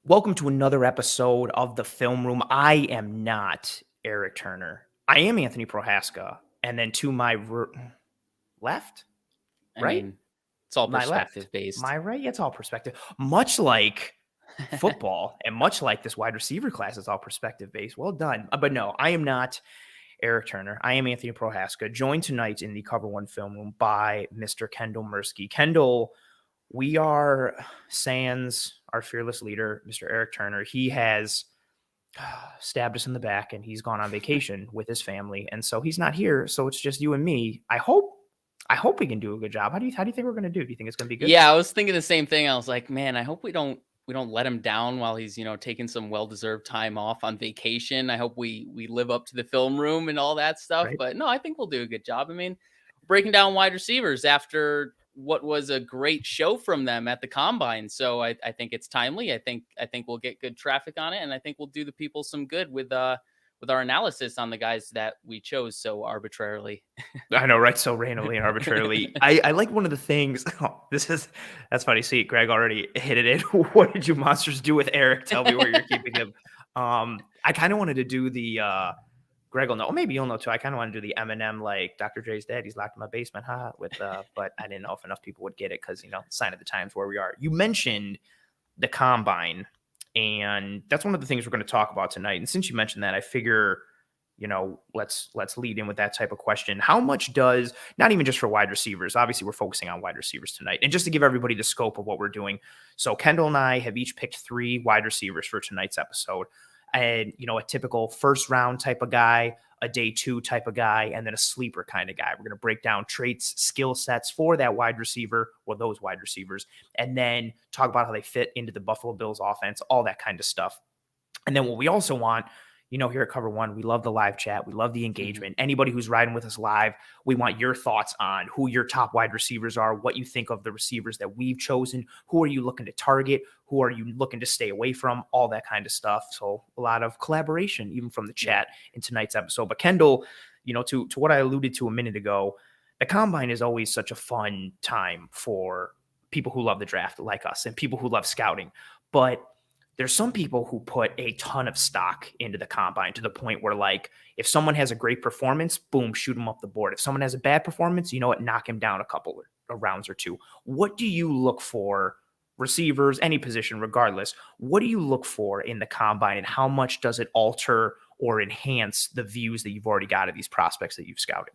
Welcome to another episode of the Film Room. I am not Eric Turner. I am Anthony Prohaska. And then to my left, I right? mean, it's all My left, perspective based. my right. It's all perspective. Much like football and much like this wide receiver class is all perspective based. Well done. But no, I am not Eric Turner. I am Anthony Prohaska, joined tonight in the Cover One Film Room by Mr. Kendall Mirsky. Kendall, we are sans our fearless leader, Mr. Eric Turner. He has stabbed us in the back and he's gone on vacation with his family. And so he's not here. So it's just you and me. I hope we can do a good job. How do you think we're going to do? Do you think it's going to be good? Yeah, I was thinking the same thing. I was like, man, I hope we don't let him down while he's, taking some well-deserved time off on vacation. I hope we live up to the film room and all that stuff. Right. But no, I think we'll do a good job. I mean, breaking down wide receivers after what was a great show from them at the combine. So I think it's timely. I think we'll get good traffic on it, and I think we'll do the people some good with our analysis on the guys that we chose so arbitrarily. I know, right? So randomly and arbitrarily. I like one of the things. Oh, that's funny. See, Greg already hit it in. What did you monsters do with Eric? Tell me where you're keeping him. I kind of wanted to do the Greg will know. Maybe you'll know too. I kind of want to do the Eminem, like Dr. Dre's dead. He's locked in my basement, with but I didn't know if enough people would get it because sign of the times where we are. You mentioned the combine, and that's one of the things we're going to talk about tonight. And since you mentioned that, I figure, let's lead in with that type of question. How much does, not even just for wide receivers, obviously we're focusing on wide receivers tonight, and just to give everybody the scope of what we're doing. So Kendall and I have each picked 3 wide receivers for tonight's episode. And, a typical first round type of guy, a day 2 type of guy, and then a sleeper kind of guy. We're going to break down traits, skill sets for that wide receiver or those wide receivers, and then talk about how they fit into the Buffalo Bills offense, all that kind of stuff. And then what we also want, here at Cover One, we love the live chat. We love the engagement. Anybody who's riding with us live, we want your thoughts on who your top wide receivers are, what you think of the receivers that we've chosen, who are you looking to target, who are you looking to stay away from, all that kind of stuff. So a lot of collaboration, even from the chat in tonight's episode. But Kendall, to what I alluded to a minute ago, the combine is always such a fun time for people who love the draft like us and people who love scouting. But there's some people who put a ton of stock into the combine to the point where, like, if someone has a great performance, boom, shoot them up the board. If someone has a bad performance, knock him down a couple of rounds or 2. What do you look for, receivers, any position, regardless? What do you look for in the combine, and how much does it alter or enhance the views that you've already got of these prospects that you've scouted?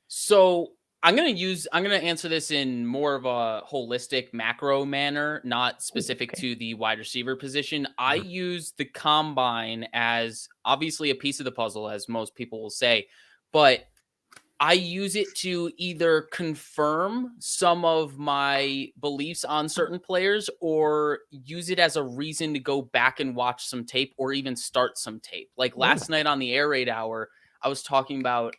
So I'm going to answer this in more of a holistic macro manner, not specific to the wide receiver position. I use the combine as obviously a piece of the puzzle, as most people will say, but I use it to either confirm some of my beliefs on certain players or use it as a reason to go back and watch some tape or even start some tape. Like last night on the Air Raid Hour, I was talking about,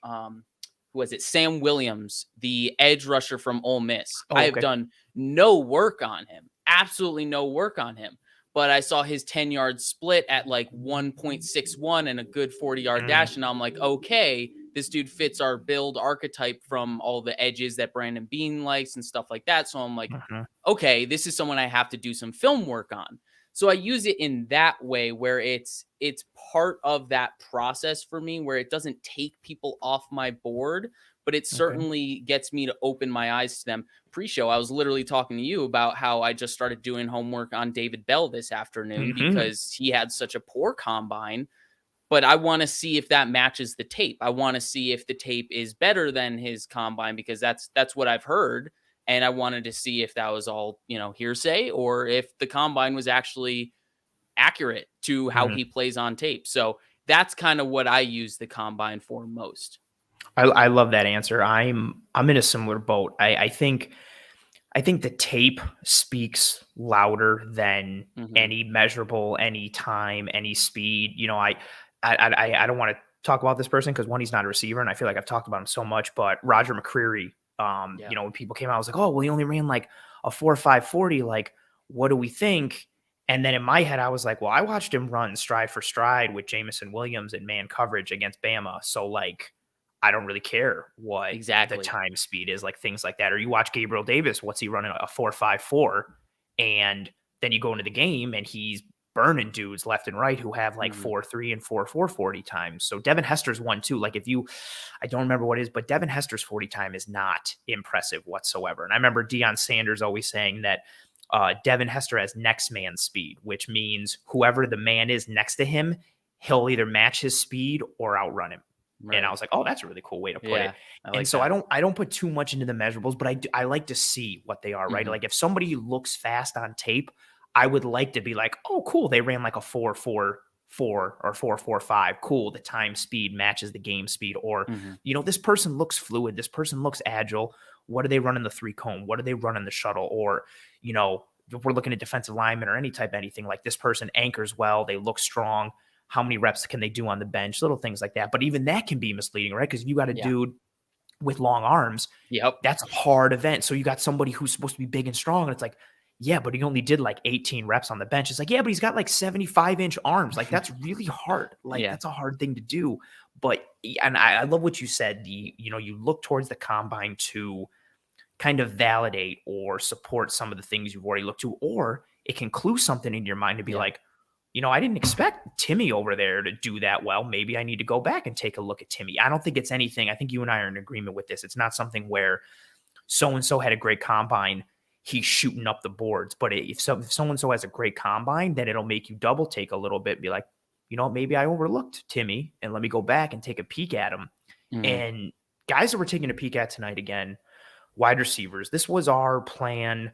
who was it? Sam Williams, the edge rusher from Ole Miss. I have done no work on him, absolutely no work on him. But I saw his 10-yard split at like 1.61 and a good 40-yard dash. And I'm like, okay, this dude fits our build archetype from all the edges that Brandon Beane likes and stuff like that. So I'm like, okay, this is someone I have to do some film work on. So I use it in that way where it's part of that process for me, where it doesn't take people off my board, but it certainly gets me to open my eyes to them. Pre-show, I was literally talking to you about how I just started doing homework on David Bell this afternoon because he had such a poor combine. But I want to see if that matches the tape. I want to see if the tape is better than his combine, because that's what I've heard. And I wanted to see if that was all, hearsay, or if the combine was actually accurate to how he plays on tape. So that's kind of what I use the combine for most. I love that answer. I'm in a similar boat. I think the tape speaks louder than any measurable, any time, any speed. I don't want to talk about this person because, one, he's not a receiver, and I feel like I've talked about him so much. But Roger McCreary, when people came out, I was like, oh, well, he only ran like a 4.5 40. Like, what do we think? And then in my head, I was like, well, I watched him run stride for stride with Jamison Williams in man coverage against Bama. So, like, I don't really care what the time speed is, like things like that. Or you watch Gabriel Davis, what's he running, a 4.54, and then you go into the game and he's burning dudes left and right who have like 4.3 and 4.4 40 times. So Devin Hester's one too. Like I don't remember what it is, but Devin Hester's 40 time is not impressive whatsoever. And I remember Deion Sanders always saying that Devin Hester has next man speed, which means whoever the man is next to him, he'll either match his speed or outrun him. Right. And I was like, oh, that's a really cool way to put it. And so that. I don't put too much into the measurables, but I like to see what they are, right? Like if somebody looks fast on tape, I would like to be like, oh, cool. They ran like a 4.44 or 4.45. Cool. The time speed matches the game speed. Or, this person looks fluid. This person looks agile. What do they run in the 3-cone? What do they run in the shuttle? Or, if we're looking at defensive linemen or any type of anything, like this person anchors well. They look strong. How many reps can they do on the bench? Little things like that. But even that can be misleading, right? Because you got a dude with long arms. Yep. That's a hard event. So you got somebody who's supposed to be big and strong. And it's like, yeah, but he only did like 18 reps on the bench. It's like, yeah, but he's got like 75-inch arms. Like that's really hard. Like that's a hard thing to do. But, and I love what you said. You look towards the combine to kind of validate or support some of the things you've already looked to, or it can clue something in your mind to be like, I didn't expect Timmy over there to do that well. Maybe I need to go back and take a look at Timmy. I don't think it's anything. I think you and I are in agreement with this. It's not something where so-and-so had a great combine, he's shooting up the boards. But if so-and-so has a great combine, then it'll make you double take a little bit, be like, maybe I overlooked Timmy and let me go back and take a peek at him. And guys that we're taking a peek at tonight again, wide receivers. This was our plan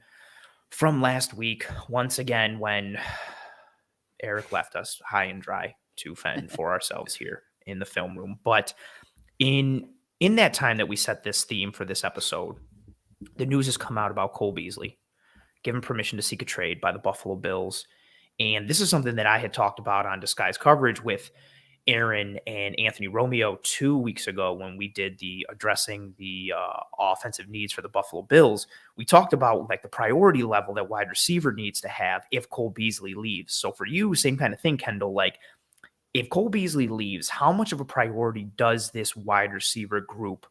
from last week. Once again, when Eric left us high and dry to fend for ourselves here in the film room. But in that time that we set this theme for this episode, the news has come out about Cole Beasley, given permission to seek a trade by the Buffalo Bills. And this is something that I had talked about on Sky's coverage with Aaron and Anthony Romeo 2 weeks ago when we did the addressing the offensive needs for the Buffalo Bills. We talked about like the priority level that wide receiver needs to have if Cole Beasley leaves. So for you, same kind of thing, Kendall, like if Cole Beasley leaves, how much of a priority does this wide receiver group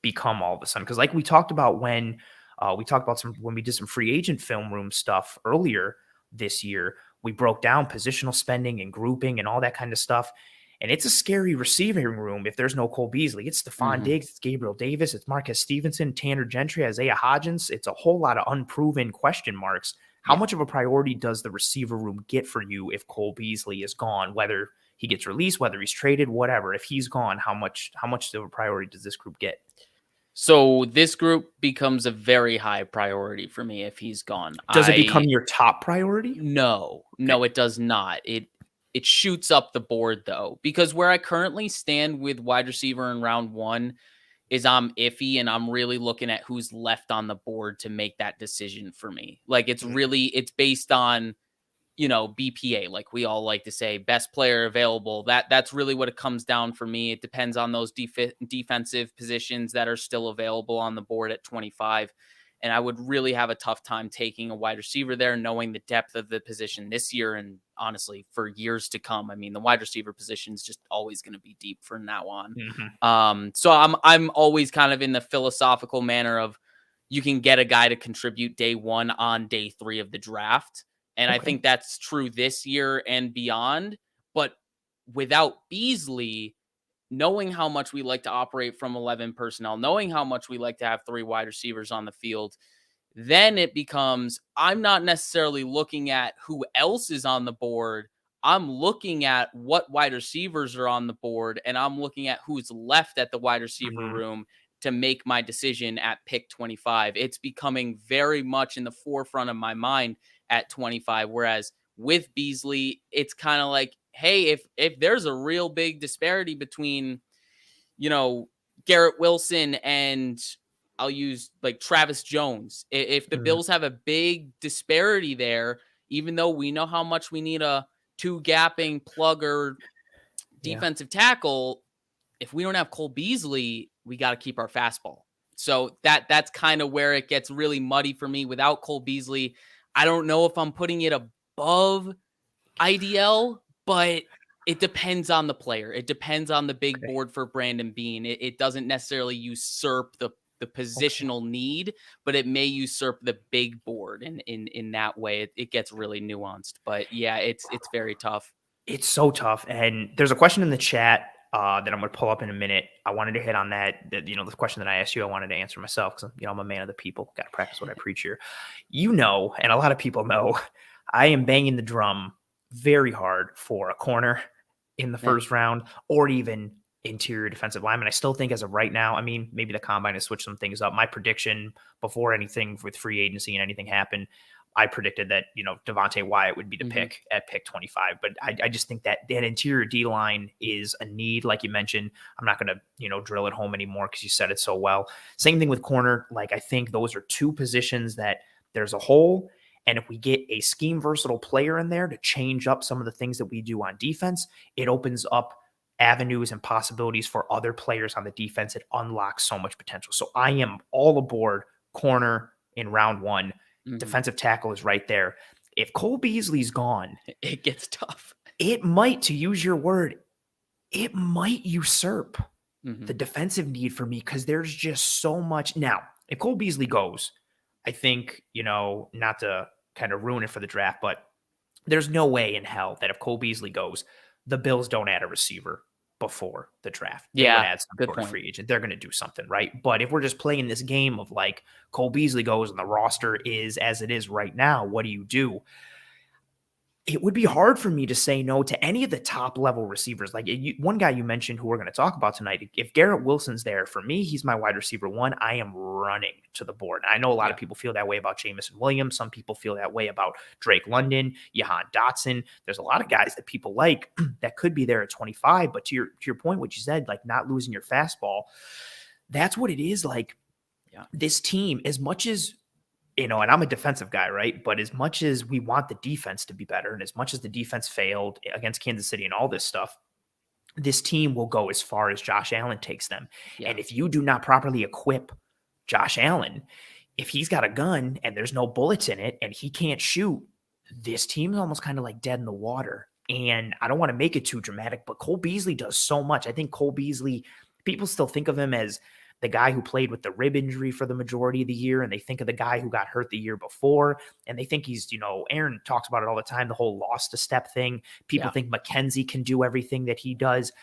become all of a sudden? Because like we talked about when we did some free agent film room stuff earlier this year, we broke down positional spending and grouping and all that kind of stuff. And it's a scary receiving room if there's no Cole Beasley. It's Stephon Diggs, it's Gabriel Davis, it's Marquez Stevenson, Tanner Gentry, Isaiah Hodgins. It's a whole lot of unproven question marks. How much of a priority does the receiver room get for you if Cole Beasley is gone, whether he gets released, whether he's traded, whatever? If he's gone, how much of a priority does this group get? So this group becomes a very high priority for me if he's gone. Does it become your top priority? No, it does not. It shoots up the board though, because where I currently stand with wide receiver in round 1 is I'm iffy and I'm really looking at who's left on the board to make that decision for me. Like it's based on, BPA, like we all like to say, best player available. That's really what it comes down for me. It depends on those defensive positions that are still available on the board at 25. And I would really have a tough time taking a wide receiver there, knowing the depth of the position this year and honestly for years to come. I mean, the wide receiver position is just always going to be deep from now on. So I'm always kind of in the philosophical manner of you can get a guy to contribute day 1 on day 3 of the draft. And I think that's true this year and beyond. But without Beasley, knowing how much we like to operate from 11 personnel, knowing how much we like to have 3 wide receivers on the field, then it becomes, I'm not necessarily looking at who else is on the board. I'm looking at what wide receivers are on the board, and I'm looking at who's left at the wide receiver room to make my decision at pick 25. It's becoming very much in the forefront of my mind at 25, whereas with Beasley, it's kind of like, hey, if there's a real big disparity between, Garrett Wilson and I'll use like Travis Jones, if the Bills have a big disparity there, even though we know how much we need a 2-gapping plugger defensive tackle, if we don't have Cole Beasley, we got to keep our fastball. So that's kind of where it gets really muddy for me. Without Cole Beasley, I don't know if I'm putting it above IDL, but it depends on the player. It depends on the big board for Brandon Beane. It doesn't necessarily usurp the positional need, but it may usurp the big board. And in that way, it gets really nuanced. But yeah, it's very tough. It's so tough. And there's a question in the chat that I'm going to pull up in a minute. I wanted to hit on that. The question that I asked you, I wanted to answer myself because I'm a man of the people. Got to practice what I preach here. And a lot of people know, I am banging the drum very hard for a corner in the first round, or even interior defensive lineman. I still think as of right now, I mean, maybe the combine has switched some things up. My prediction before anything with free agency and anything happened, I predicted that, Devontae Wyatt would be the pick at pick 25. But I just think that interior D-line is a need, like you mentioned. I'm not going to, drill it home anymore because you said it so well. Same thing with corner. Like, I think those are two positions that there's a hole. And if we get a scheme versatile player in there to change up some of the things that we do on defense, it opens up avenues and possibilities for other players on the defense. It unlocks so much potential. So I am all aboard corner in round one. Defensive tackle is right there. If Cole Beasley's gone, it gets tough. It might, to use your word, it might usurp the defensive need for me because there's just so much. Now, if Cole Beasley goes, I think, not to kind of ruin it for the draft, but there's no way in hell that if Cole Beasley goes, the Bills don't add a receiver before the draft. They would add some sort of free agent. They're going to do something, right? But if we're just playing this game of like Cole Beasley goes and the roster is as it is right now, what do? It would be hard for me to say no to any of the top level receivers. Like one guy you mentioned who we're going to talk about tonight, if Garrett Wilson's there, for me, he's my wide receiver one. I am running to the board. And I know a lot of people feel that way about Jameson Williams. Some people feel that way about Drake London, Jahan Dotson. There's a lot of guys that people like that could be there at 25. But to your point, what you said, like not losing your fastball, that's what it is. Like this team, as much as, and I'm a defensive guy, right? But as much as we want the defense to be better, and as much as the defense failed against Kansas City and all this stuff, this team will go as far as Josh Allen takes them. And if you do not properly equip Josh Allen, if he's got a gun and there's no bullets in it and he can't shoot, this team is almost kind of like dead in the water. And I don't want to make it too dramatic, but Cole Beasley does so much. I think Cole Beasley, people still think of him as the guy who played with the rib injury for the majority of the year, and they think of the guy who got hurt the year before, and they think he's, Aaron talks about it all the time, the whole lost a step thing. People think McKenzie can do everything that he does.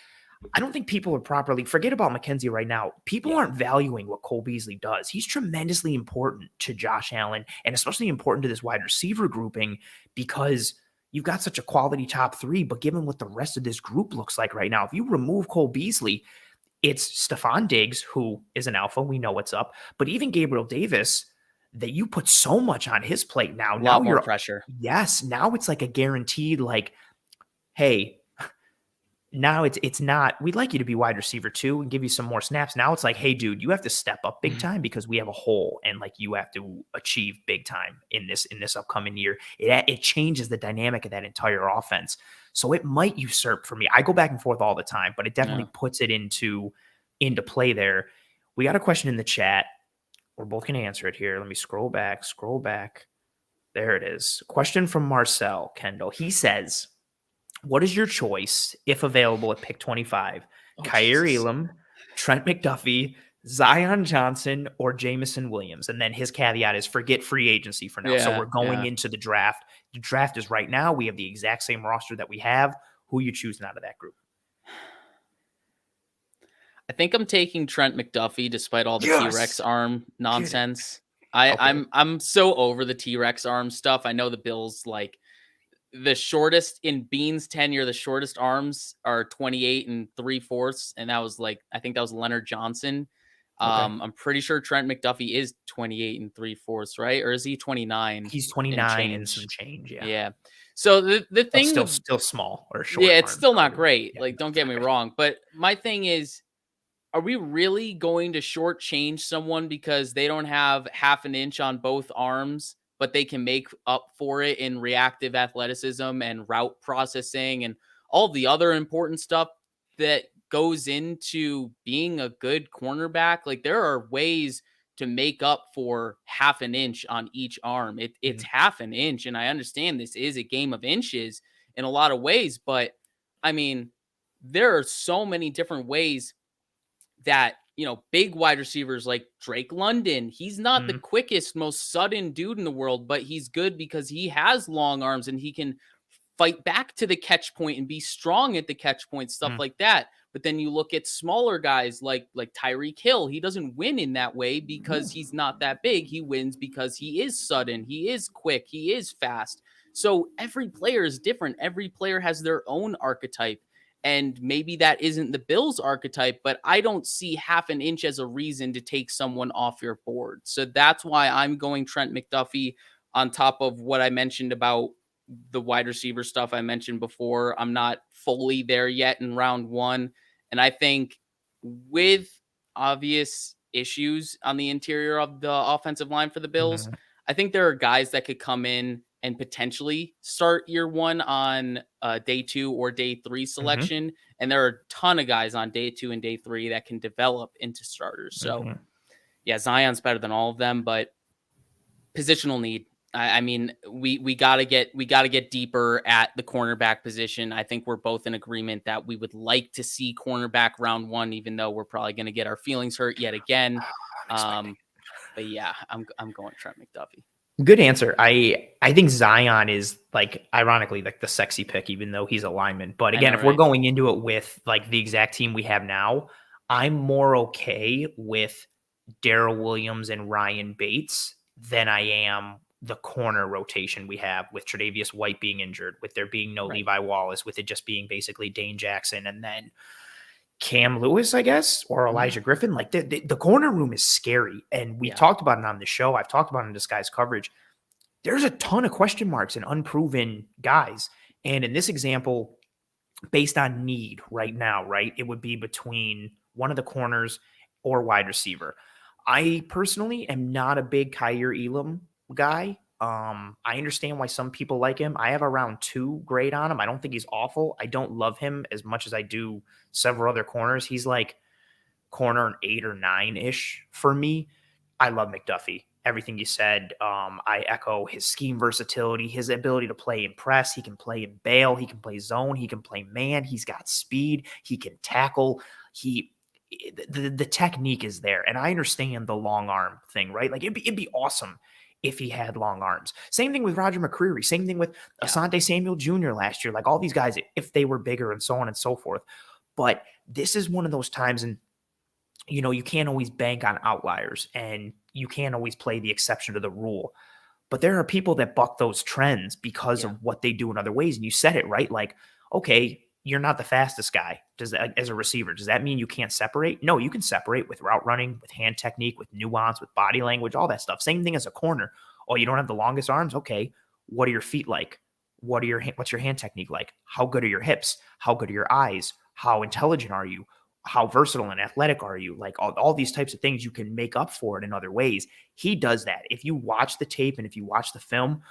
I don't think people are properly, forget about McKenzie right now. People aren't valuing what Cole Beasley does. He's tremendously important to Josh Allen, and especially important to this wide receiver grouping because you've got such a quality top three, but given what the rest of this group looks like right now, if you remove Cole Beasley, it's Stephon Diggs, who is an alpha. We know what's up. But even Gabriel Davis, that you put so much on his plate now. A lot more pressure. Yes. Now it's like a guaranteed, like, hey, now it's not, we'd like you to be wide receiver too and give you some more snaps. Now it's like, hey, dude, you have to step up big time because we have a hole and like you have to achieve big time in this upcoming year. It changes the dynamic of that entire offense. So it might usurp for me. I go back and forth all the time, but it definitely puts it into play there. We got a question in the chat. We're both going to answer it here. Let me scroll back. There it is. Question from Marcel Kendall. He says, what is your choice, if available at pick 25? Kyer Elam, Trent McDuffie, Zion Johnson, or Jameson Williams? And then his caveat is forget free agency for now. So we're going into the draft. The draft is right now. We have the exact same roster that we have. Who are you choosing out of that group? I think I'm taking Trent McDuffie despite all the T-Rex arm nonsense. I'm so over the T-Rex arm stuff. I know the Bills, like, the shortest in Bean's tenure, the shortest arms are 28 and 3/4. And that was I think that was Leonard Johnson. I'm pretty sure Trent McDuffie is 28 and 3/4, right? Or is he 29? He's 29 and some change. Yeah. So the thing still small or short. Yeah, it's still not great. Yeah, don't get me wrong. But my thing is, are we really going to shortchange someone because they don't have half an inch on both arms, but they can make up for it in reactive athleticism and route processing and all the other important stuff that goes into being a good cornerback? Like, there are ways to make up for half an inch on each arm. It's half an inch. And I understand this is a game of inches in a lot of ways, but I mean, there are so many different ways that big wide receivers like Drake London. He's not the Mhm. quickest, most sudden dude in the world, but he's good because he has long arms and he can fight back to the catch point and be strong at the catch point, stuff Mhm. like that. But then you look at smaller guys like Tyreek Hill. He doesn't win in that way because he's not that big. He wins because he is sudden, he is quick, he is fast. So every player is different. Every player has their own archetype. And maybe that isn't the Bills archetype, but I don't see half an inch as a reason to take someone off your board. So that's why I'm going Trent McDuffie on top of what I mentioned about the wide receiver stuff I mentioned before. I'm not fully there yet in round one. And I think with obvious issues on the interior of the offensive line for the Bills, Mhm. I think there are guys that could come in and potentially start year one on day 2 or day 3 Mhm. selection. And there are a ton of guys on day 2 and day 3 that can develop into starters. So, Mhm. yeah, Zion's better than all of them, but positional need. I mean, we gotta get deeper at the cornerback position. I think we're both in agreement that we would like to see cornerback round one, even though we're probably going to get our feelings hurt yet again. I'm expecting. Um, but yeah, I'm going Trent McDuffie. Good answer. I think Zion is like ironically like the sexy pick, even though he's a lineman. But I again, know, if we're right? going into it with like the exact team we have now, I'm more okay with Daryl Williams and Ryan Bates than I am the corner rotation we have with Tre'Davious White being injured, with there being no Right. Levi Wallace, with it just being basically Dane Jackson and then Cam Lewis, I guess, or Mhm. Elijah Griffin. Like the corner room is scary. And we Yeah. talked about it on the show. I've talked about it in Disguise coverage. There's a ton of question marks and unproven guys. And in this example, based on need right now, right, it would be between one of the corners or wide receiver. I personally am not a big Kyer Elam guy. I understand why some people like him. I have around 2 grade on him. I don't think he's awful. I don't love him as much as I do several other corners. He's like corner 8 or 9 ish for me. I love McDuffie. Everything you said, I echo his scheme versatility, his ability to play in press. He can play in bail. He can play zone. He can play man. He's got speed. He can tackle. The technique is there, and I understand the long arm thing, right? Like it'd be awesome if he had long arms. Same thing with Roger McCreary. Same thing with Yeah. Asante Samuel Jr. last year. Like all these guys, if they were bigger and so on and so forth. But this is one of those times, and you can't always bank on outliers and you can't always play the exception to the rule. But there are people that buck those trends because Yeah. of what they do in other ways. And you said it, right? Like, okay, you're not the fastest guy. Does that, as a receiver, does that mean you can't separate? No, you can separate with route running, with hand technique, with nuance, with body language, all that stuff. Same thing as a corner. Oh, you don't have the longest arms? Okay. What are your feet like? What's your hand technique like? How good are your hips? How good are your eyes? How intelligent are you? How versatile and athletic are you? Like all these types of things you can make up for it in other ways. He does that. If you watch the tape and if you watch the film,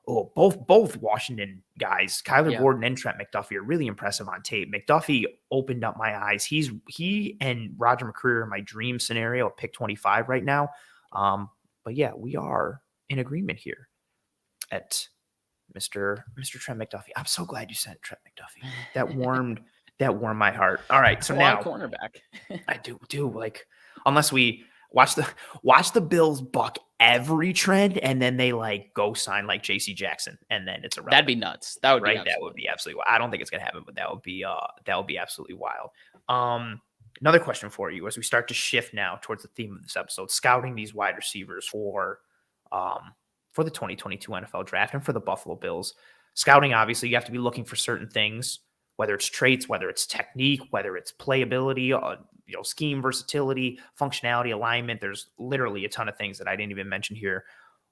both Washington guys, Kyler Yeah. Gordon and Trent McDuffie are really impressive on tape. McDuffie opened up my eyes. He and Roger McCreary are my dream scenario at pick 25 right now. But yeah, we are in agreement here at Mr. Trent McDuffie. I'm so glad you sent Trent McDuffie. That warmed my heart. All right, so I want a now cornerback. I do like unless we watch the Bills buck every trend and then they like go sign like JC Jackson and then it's That'd irrelevant, be nuts. That would be right? That would absolutely be nuts. absolutely wild. I don't think it's gonna happen, but that would be absolutely wild. Another question for you as we start to shift now towards the theme of this episode, scouting these wide receivers for the 2022 NFL draft and for the Buffalo Bills. Scouting, obviously, you have to be looking for certain things, whether it's traits, whether it's technique, whether it's playability, scheme versatility, functionality, alignment. There's literally a ton of things that I didn't even mention here.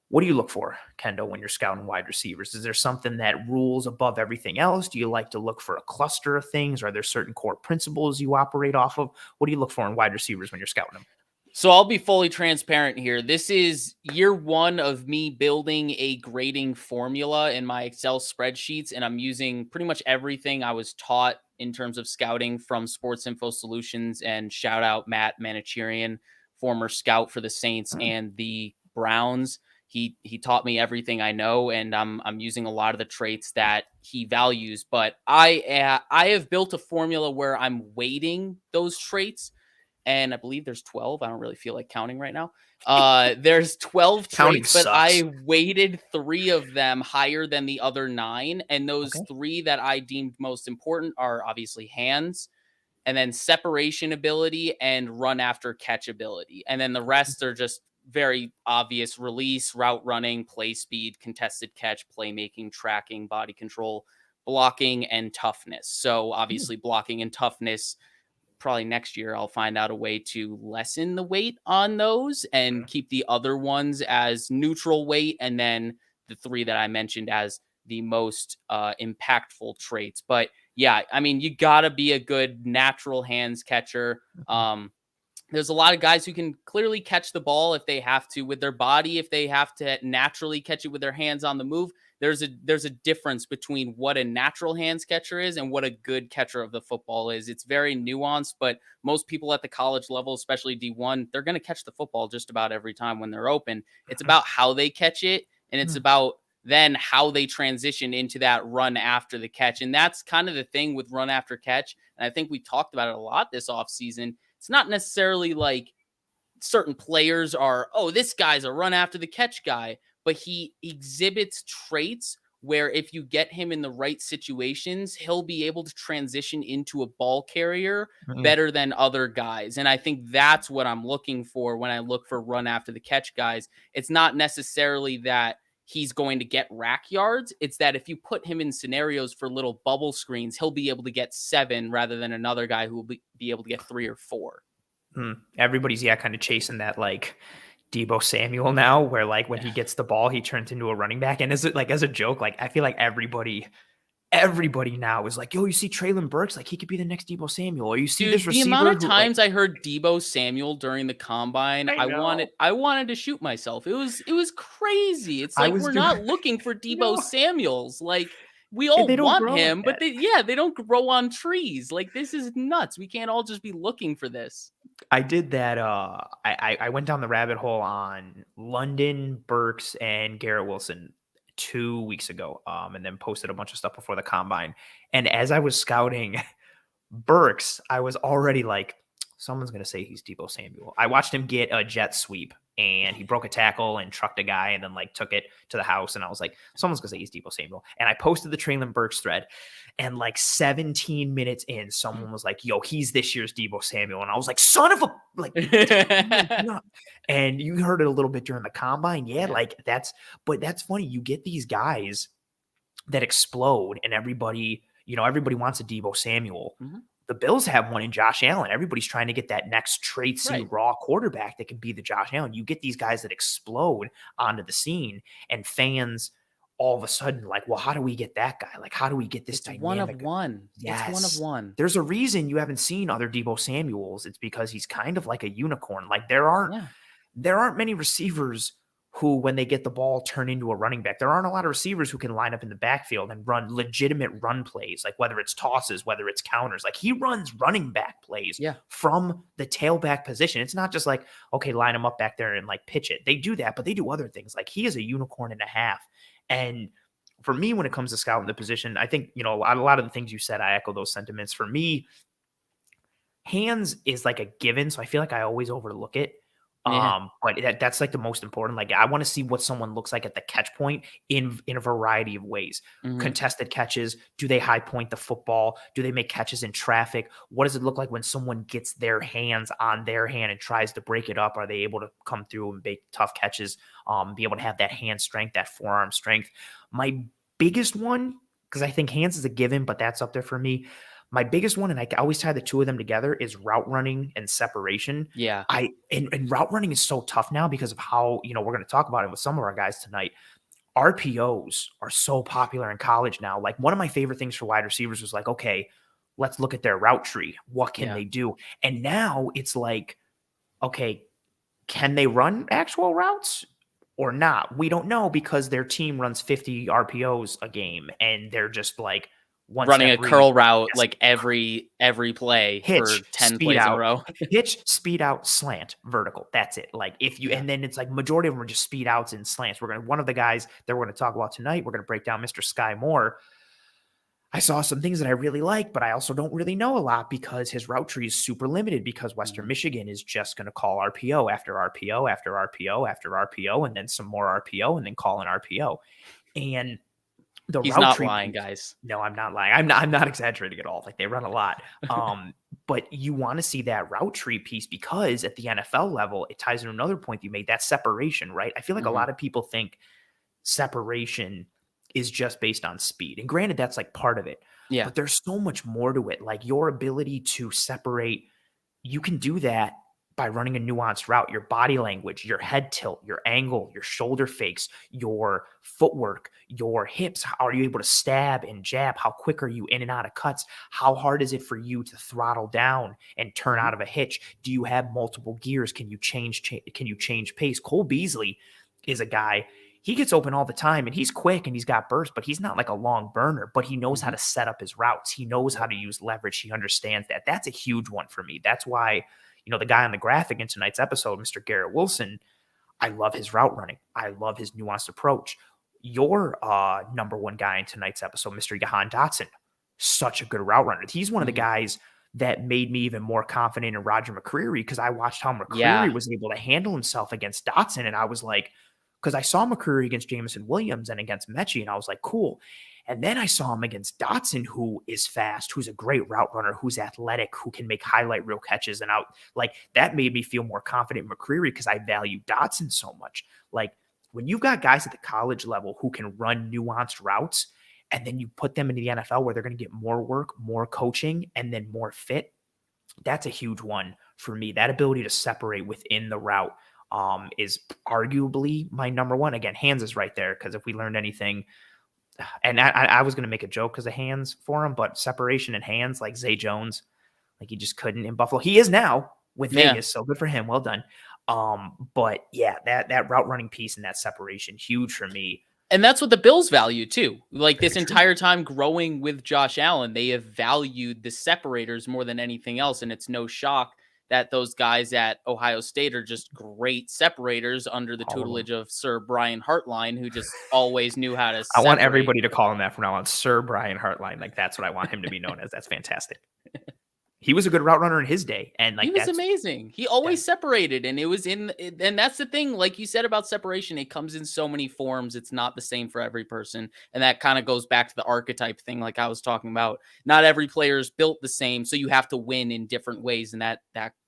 What do you look for, Kendall, when you're scouting wide receivers? Is there something that rules above everything else? Do you like to look for a cluster of things? Are there certain core principles you operate off of? What do you look for in wide receivers when you're scouting them? So I'll be fully transparent here. This is year one of me building a grading formula in my Excel spreadsheets, and I'm using pretty much everything I was taught in terms of scouting from Sports Info Solutions. And shout out Matt Manicherian, former scout for the Saints and the Browns. He taught me everything I know, and I'm using a lot of the traits that he values. But I have built a formula where I'm weighting those traits, and I believe there's 12. I don't really feel like counting right now. There's 12 Counting traits, but sucks. I weighted 3 of them higher than the other 9, and those Okay. 3 that I deemed most important are obviously hands, and then separation ability and run after catch ability. And then the rest are just very obvious: release, route running, play speed, contested catch, playmaking, tracking, body control, blocking, and toughness. So obviously blocking and toughness, probably next year I'll find out a way to lessen the weight on those and Mhm. keep the other ones as neutral weight, and then the 3 that I mentioned as the most impactful traits. But yeah, I mean, you gotta be a good natural hands catcher. Mhm. There's a lot of guys who can clearly catch the ball if they have to with their body, if they have to naturally catch it with their hands on the move. There's a difference between what a natural hands catcher is and what a good catcher of the football is. It's very nuanced, but most people at the college level, especially D1, they're going to catch the football just about every time when they're open. It's Mhm. about how they catch it, and it's Mhm. about then how they transition into that run after the catch. And that's kind of the thing with run after catch. And I think we talked about it a lot this offseason. It's not necessarily like certain players are, oh, this guy's a run after the catch guy, but he exhibits traits where if you get him in the right situations, he'll be able to transition into a ball carrier Mhm. better than other guys. And I think that's what I'm looking for when I look for run after the catch guys. It's not necessarily that he's going to get rack yards. It's that if you put him in scenarios for little bubble screens, he'll be able to get 7 rather than another guy who will be able to get 3 or 4. Everybody's kind of chasing that like Debo Samuel now, where like when Yeah. he gets the ball, he turns into a running back. And is it like as a joke? Like I feel like everybody now is like, yo, you see Traylon Burks, like he could be the next Debo Samuel, or you see this Dude, the amount receiver of who like times I heard Debo Samuel during the combine, I I wanted know. I wanted to shoot myself. It was crazy. It's I like was we're doing not looking for Debo no, Samuels. Like we and all they don't want grow like him, but that. they don't grow on trees. Like this is nuts. We can't all just be looking for this. I did that. I went down the rabbit hole on London, Burks, and Garrett Wilson 2 weeks ago. And then posted a bunch of stuff before the combine. And as I was scouting Burks, I was already like, someone's gonna say he's Debo Samuel. I watched him get a jet sweep and he broke a tackle and trucked a guy and then like took it to the house. And I was like, someone's gonna say he's Debo Samuel. And I posted the Traylon Burks thread. And like 17 minutes in, someone was like, yo, he's this year's Debo Samuel. And I was like, son of a like, oh my God. And you heard it a little bit during the combine. Yeah, Yeah. like but that's funny. You get these guys that explode and everybody wants a Debo Samuel. Mhm. The Bills have one in Josh Allen. Everybody's trying to get that next trade C Right. raw quarterback that can be the Josh Allen. You get these guys that explode onto the scene, and fans all of a sudden like, well, how do we get that guy? Like, how do we get this It's one of dynamic? one. It's one of Yes. one. There's a reason you haven't seen other Debo Samuels. It's because he's kind of like a unicorn. Like there aren't many receivers who, when they get the ball, turn into a running back. There aren't a lot of receivers who can line up in the backfield and run legitimate run plays, like whether it's tosses, whether it's counters. Like he runs running back plays Yeah. from the tailback position. It's not just like, okay, line him up back there and like pitch it. They do that, but they do other things. Like he is a unicorn and a half. And for me, when it comes to scouting the position, I think, a lot of the things you said, I echo those sentiments. For me, hands is like a given, so I feel like I always overlook it. Yeah. But that's like the most important. Like I want to see what someone looks like at the catch point in a variety of ways. Mhm. Contested catches, do they high point the football? Do they make catches in traffic? What does it look like when someone gets their hands on their hand and tries to break it up? Are they able to come through and make tough catches? Be able to have that hand strength, that forearm strength. My biggest one, because I think hands is a given, but that's up there for me. My biggest one, and I always tie the two of them together, is route running and separation. Yeah. And route running is so tough now because of how, we're going to talk about it with some of our guys tonight. RPOs are so popular in college now. Like one of my favorite things for wide receivers was like, okay, let's look at their route tree. What can Yeah. they do? And now it's like, okay, can they run actual routes or not? We don't know because their team runs 50 RPOs a game and they're just like one Running step a read, curl route yes, like every play hitch, for 10 speed plays in a out, row. hitch, speed out, slant, vertical. That's it. Like if you, Yeah. and then it's like majority of them are just speed outs and slants. One of the guys that we're going to talk about tonight, we're going to break down Mr. Skyy Moore. I saw some things that I really like, but I also don't really know a lot because his route tree is super limited because Western Mhm. Michigan is just going to call RPO after RPO after RPO after RPO and then some more RPO and then call an RPO. And the He's route not tree lying, piece, guys. no, I'm not lying. I'm not exaggerating at all. Like they run a lot. But you want to see that route tree piece because at the NFL level, it ties into another point you made, that separation, right? I feel like a Mhm. lot of people think separation is just based on speed. And granted, that's like part of it, Yeah. but there's so much more to it. Like your ability to separate, you can do that by running a nuanced route. Your body language, your head tilt, your angle, your shoulder fakes, your footwork, your hips. How are you able to stab and jab? How quick are you in and out of cuts? How hard is it for you to throttle down and turn Mhm. out of a hitch? Do you have multiple gears? Can you change pace? Cole Beasley is a guy, he gets open all the time and he's quick and he's got burst, but he's not like a long burner, but he knows how Mhm. to set up his routes. He knows how Yep. to use leverage. He understands that. That's a huge one for me. That's why, the guy on the graphic in tonight's episode, Mr. Garrett Wilson, I love his route running. I love his nuanced approach. Your number one guy in tonight's episode, Mr. Jahan Dotson, such a good route runner. He's one of the Mhm. guys that made me even more confident in Roger McCreary because I watched how Yeah. McCreary was able to handle himself against Dotson. And I was like, because I saw McCreary against Jameson Williams and against Mechie, and I was like, cool. And then I saw him against Dotson, who is fast, who's a great route runner, who's athletic, who can make highlight reel catches and out. Like that made me feel more confident in McCreary because I value Dotson so much. Like when you've got guys at the college level who can run nuanced routes, and then you put them into the NFL where they're going to get more work, more coaching, and then more fit, that's a huge one for me. That ability to separate within the route is arguably my number one. Again, hands is right there because if we learned anything, and I was going to make a joke because of hands for him, but separation and hands, like Zay Jones, like he just couldn't in Buffalo. He is now with Yeah. Vegas, so good for him. Well done. But yeah, that route running piece and that separation, huge for me. And that's what the Bills value too. Like this Very true. entire time growing with Josh Allen, they have valued the separators more than anything else. And it's no shock that those guys at Ohio State are just great separators under the All of them. tutelage of Sir Brian Hartline, who just always knew how to I want separate. everybody to call him that from now on, Sir Brian Hartline. Like that's what I want him to be known as. That's fantastic. He was a good route runner in his day, and He like was that's amazing. He that always separated, and it was and that's the thing. Like you said about separation, it comes in so many forms. It's not the same for every person, and that kind of goes back to the archetype thing, like I was talking about. Not every player is built the same, so you have to win in different ways, and that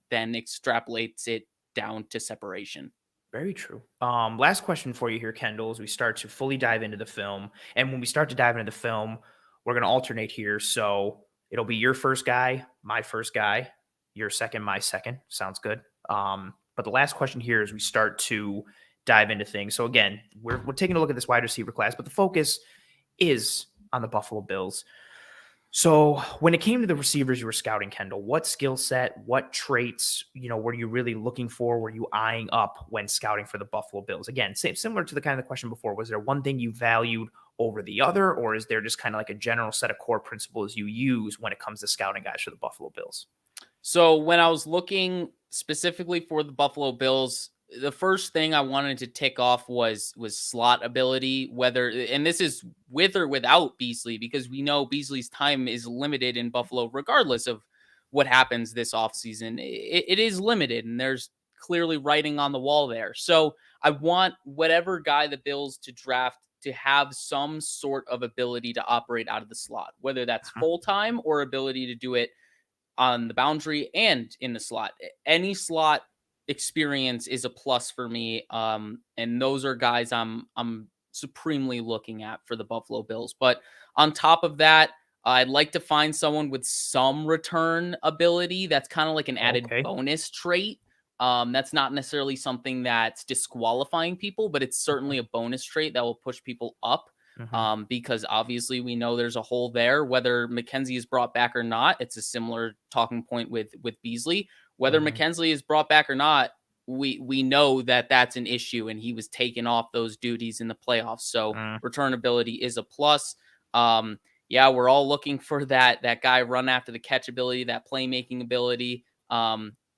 then extrapolates it down to separation. very true. Last question for you here, Kendall, as we start to fully dive into the film. And when we start to dive into the film, we're going to alternate here. So it'll be your first guy, my first guy, your second, my second. Sounds good. But the last question here is we start to dive into things. So again, we're taking a look at this wide receiver class, but the focus is on the Buffalo Bills. So when it came to the receivers you were scouting, Kendall, what skill set, what traits, were you really looking for? Were you eyeing up when scouting for the Buffalo Bills? Again, similar to the kind of the question before, was there one thing you valued over the other, or is there just kind of like a general set of core principles you use when it comes to scouting guys for the Buffalo Bills? So when I was looking specifically for the Buffalo Bills, the first thing I wanted to tick off was slot ability, whether and this is with or without Beasley, because we know Beasley's time is limited in Buffalo, regardless of what happens this offseason. It is limited, and there's clearly writing on the wall there. So I want whatever guy the Bills to draft to have some sort of ability to operate out of the slot, whether that's Mhm. full time or ability to do it on the boundary and in the slot. Any slot experience is a plus for me. And those are guys I'm supremely looking at for the Buffalo Bills. But on top of that, I'd like to find someone with some return ability. That's kind of like an added Okay. bonus trait. That's not necessarily something that's disqualifying people, but it's certainly a bonus trait that will push people up, Hmm. because obviously we know there's a hole there. Whether McKenzie is brought back or not, it's a similar talking point with Beasley. Whether Hmm. McKenzie is brought back or not, we know that that's an issue, and he was taken off those duties in the playoffs. So Hmm. return ability is a plus. Yeah, we're all looking for that guy run after the catch ability, that playmaking ability.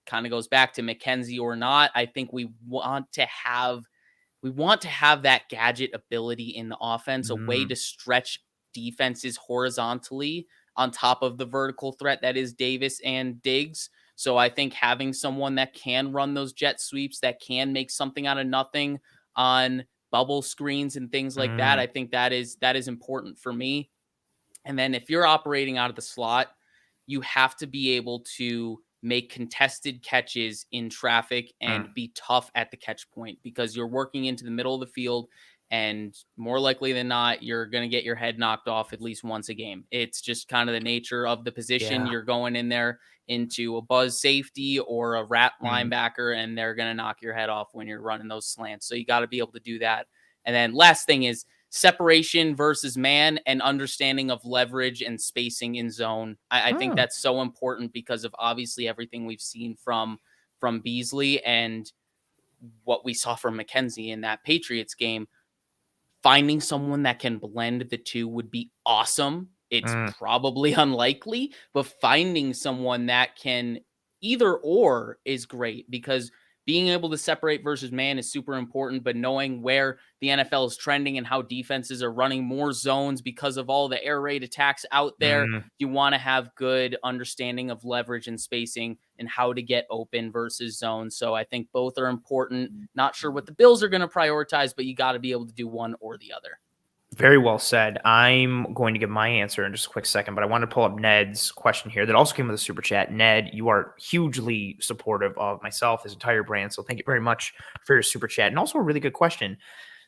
Kind of goes back to McKenzie or not. I think we want to have that gadget ability in the offense, a way Mm. to stretch defenses horizontally on top of the vertical threat that is Davis and Diggs. So I think having someone that can run those jet sweeps, that can make something out of nothing on bubble screens and things like that, Mm, I think that is important for me. And then if you're operating out of the slot, you have to be able to make contested catches in traffic mm. and be tough at the catch point, because you're working into the middle of the field, and more likely than not, you're going to get your head knocked off at least once a game. It's just kind of the nature of the position. Yeah. You're going in there into a buzz safety or a rat Mm, linebacker, and they're going to knock your head off when you're running those slants. So you got to be able to do that. And then last thing is separation versus man and understanding of leverage and spacing in zone. I think mm. that's so important because of obviously everything we've seen from Beasley and what we saw from McKenzie in that Patriots game. Finding someone that can blend the two would be awesome. It's Mm. probably unlikely, but finding someone that can either or is great, because being able to separate versus man is super important, but knowing where the NFL is trending and how defenses are running more zones because of all the air raid attacks out there, Mm. you want to have good understanding of leverage and spacing and how to get open versus zone. So I think both are important. Not sure what the Bills are going to prioritize, but you got to be able to do one or the other. Very well said. I'm going to give my answer in just a quick second, but I want to pull up Ned's question here that also came with a super chat. Ned, you are hugely supportive of myself, this entire brand, so thank you very much for your super chat. And also a really good question.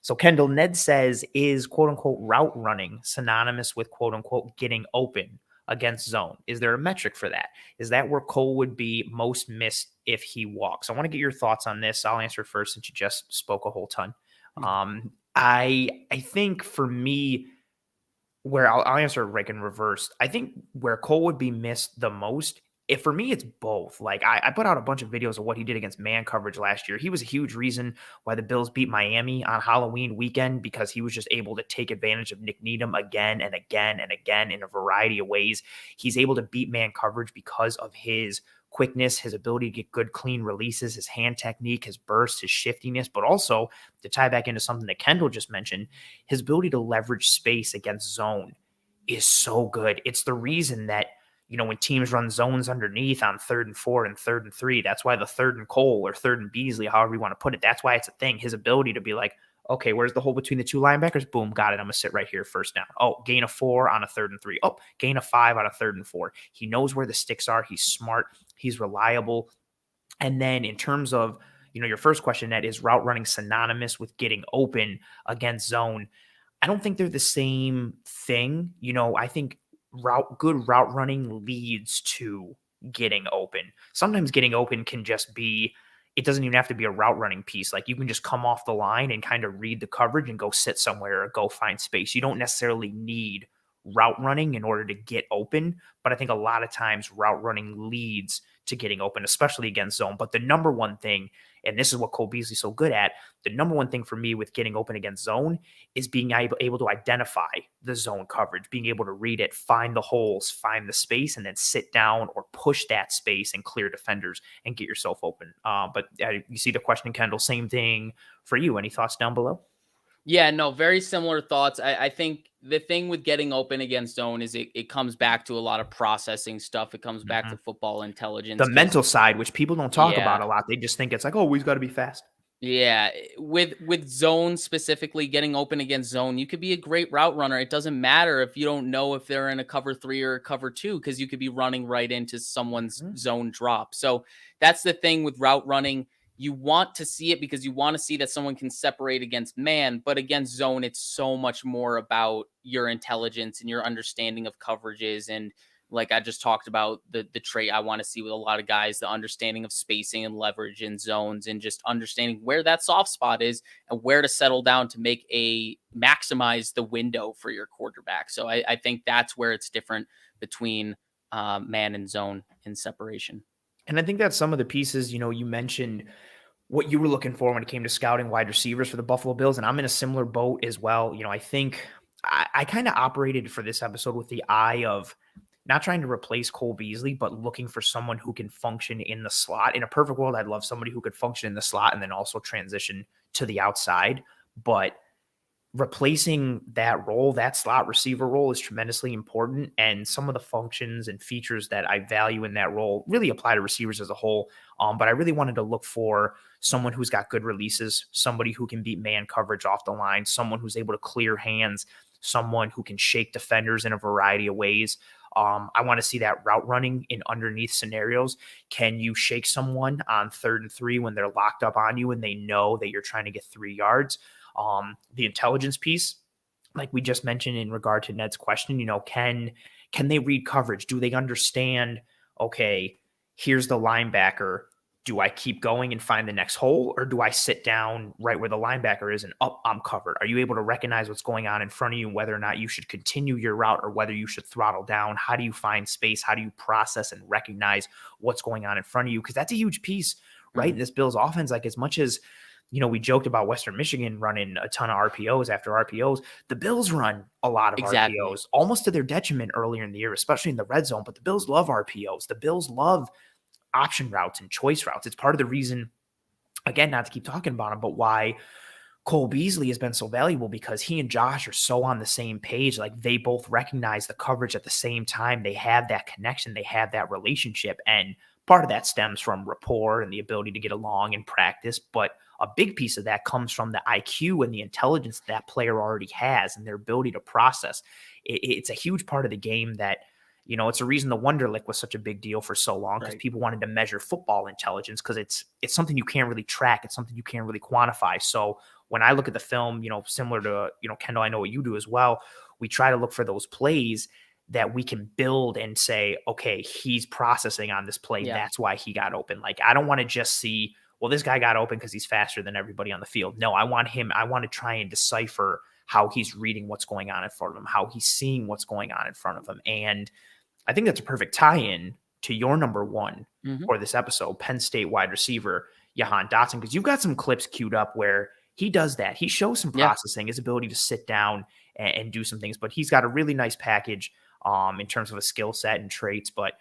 So Kendall, Ned says, is quote unquote route running synonymous with quote unquote getting open against zone? Is there a metric for that? Is that where Cole would be most missed if he walks? I want to get your thoughts on this. I'll answer first since you just spoke a whole ton. I think for me, where I'll answer like in reverse. I think where Cole would be missed the most, if for me, it's both. Like I put out a bunch of videos of what he did against man coverage last year. He was a huge reason why the Bills beat Miami on Halloween weekend, because he was just able to take advantage of Nick Needham again and again and again in a variety of ways. He's able to beat man coverage because of his quickness, his ability to get good, clean releases, his hand technique, his burst, his shiftiness, but also to tie back into something that Kendall just mentioned, his ability to leverage space against zone is so good. It's the reason that, when teams run zones underneath on 3rd and 4 and 3rd and 3, that's why the 3rd and Cole or 3rd and Beasley, however you want to put it, that's why it's a thing. His ability to be like, okay, where's the hole between the two linebackers? Boom, got it. I'm going to sit right here, first down. Oh, gain of 4 on a 3rd and 3. Oh, gain of 5 on a 3rd and 4. He knows where the sticks are. He's smart. He's reliable. And then in terms of, your first question, that is route running synonymous with getting open against zone. I don't think they're the same thing. I think good route running leads to getting open. Sometimes getting open can just be, it doesn't even have to be a route running piece. Like you can just come off the line and kind of read the coverage and go sit somewhere or go find space. You don't necessarily need route running in order to get open, but I think a lot of times route running leads to getting open, especially against zone. But the number one thing, and this is what Cole Beasley's so good at, the number one thing for me with getting open against zone is being able to identify the zone coverage, being able to read it, find the holes, find the space, and then sit down or push that space and clear defenders and get yourself open. But you see the question, Kendall, same thing for you. Any thoughts down below? Yeah, no, very similar thoughts. I think the thing with getting open against zone is it comes back to a lot of processing stuff. It comes back Mhm. to football intelligence. The Because mental side, which people don't talk about yeah, a lot. They just think it's like, oh, we've got to be fast. yeah, with zone specifically, getting open against zone, you could be a great route runner. It doesn't matter if you don't know if they're in a cover 3 or a cover 2, because you could be running right into someone's Mhm. zone drop. So that's the thing with route running. You want to see it because you want to see that someone can separate against man, but against zone, it's so much more about your intelligence and your understanding of coverages. And like I just talked about, the trait I want to see with a lot of guys, the understanding of spacing and leverage in zones, and just understanding where that soft spot is and where to settle down to maximize the window for your quarterback. So I think that's where it's different between man and zone in separation. And I think that's some of the pieces, you mentioned what you were looking for when it came to scouting wide receivers for the Buffalo Bills. And I'm in a similar boat as well. I think I kind of operated for this episode with the eye of not trying to replace Cole Beasley, but looking for someone who can function in the slot. In a perfect world, I'd love somebody who could function in the slot and then also transition to the outside. But replacing that role, that slot receiver role, is tremendously important. And some of the functions and features that I value in that role really apply to receivers as a whole. But I really wanted to look for someone who's got good releases, somebody who can beat man coverage off the line, someone who's able to clear hands, someone who can shake defenders in a variety of ways. I want to see that route running in underneath scenarios. Can you shake someone on 3rd and 3 when they're locked up on you and they know that you're trying to get 3 yards? The intelligence piece, like we just mentioned in regard to Ned's question, can they read coverage? Do they understand, okay, here's the linebacker. Do I keep going and find the next hole, or do I sit down right where the linebacker is and up, I'm covered? Are you able to recognize what's going on in front of you, whether or not you should continue your route or whether you should throttle down? How do you find space? How do you process and recognize what's going on in front of you? Because that's a huge piece, right? In this Bills offense, like as much as, we joked about Western Michigan running a ton of RPOs after RPOs. The Bills run a lot of RPOs, almost to their detriment earlier in the year, especially in the red zone. But the Bills love RPOs. The Bills love option routes and choice routes. It's part of the reason, again, not to keep talking about him, but why Cole Beasley has been so valuable, because he and Josh are so on the same page. Like they both recognize the coverage at the same time. They have that connection. They have that relationship. And part of that stems from rapport and the ability to get along in practice. But a big piece of that comes from the IQ and the intelligence that player already has and their ability to process. It's a huge part of the game that, it's a reason the Wonderlic was such a big deal for so long, because people wanted to measure football intelligence, because it's something you can't really track. It's something you can't really quantify. So when I look at the film, similar to, Kendall, I know what you do as well, we try to look for those plays that we can build and say, okay, he's processing on this play. Yeah. That's why he got open. Like, I don't want to just see, well, this guy got open because he's faster than everybody on the field. No, I want to try and decipher how he's reading what's going on in front of him, how he's seeing what's going on in front of him. And I think that's a perfect tie-in to your number one for this episode, Penn State wide receiver, Jahan Dotson, because you've got some clips queued up where he does that. He shows some processing, his ability to sit down and do some things, but he's got a really nice package in terms of a skill set and traits. But,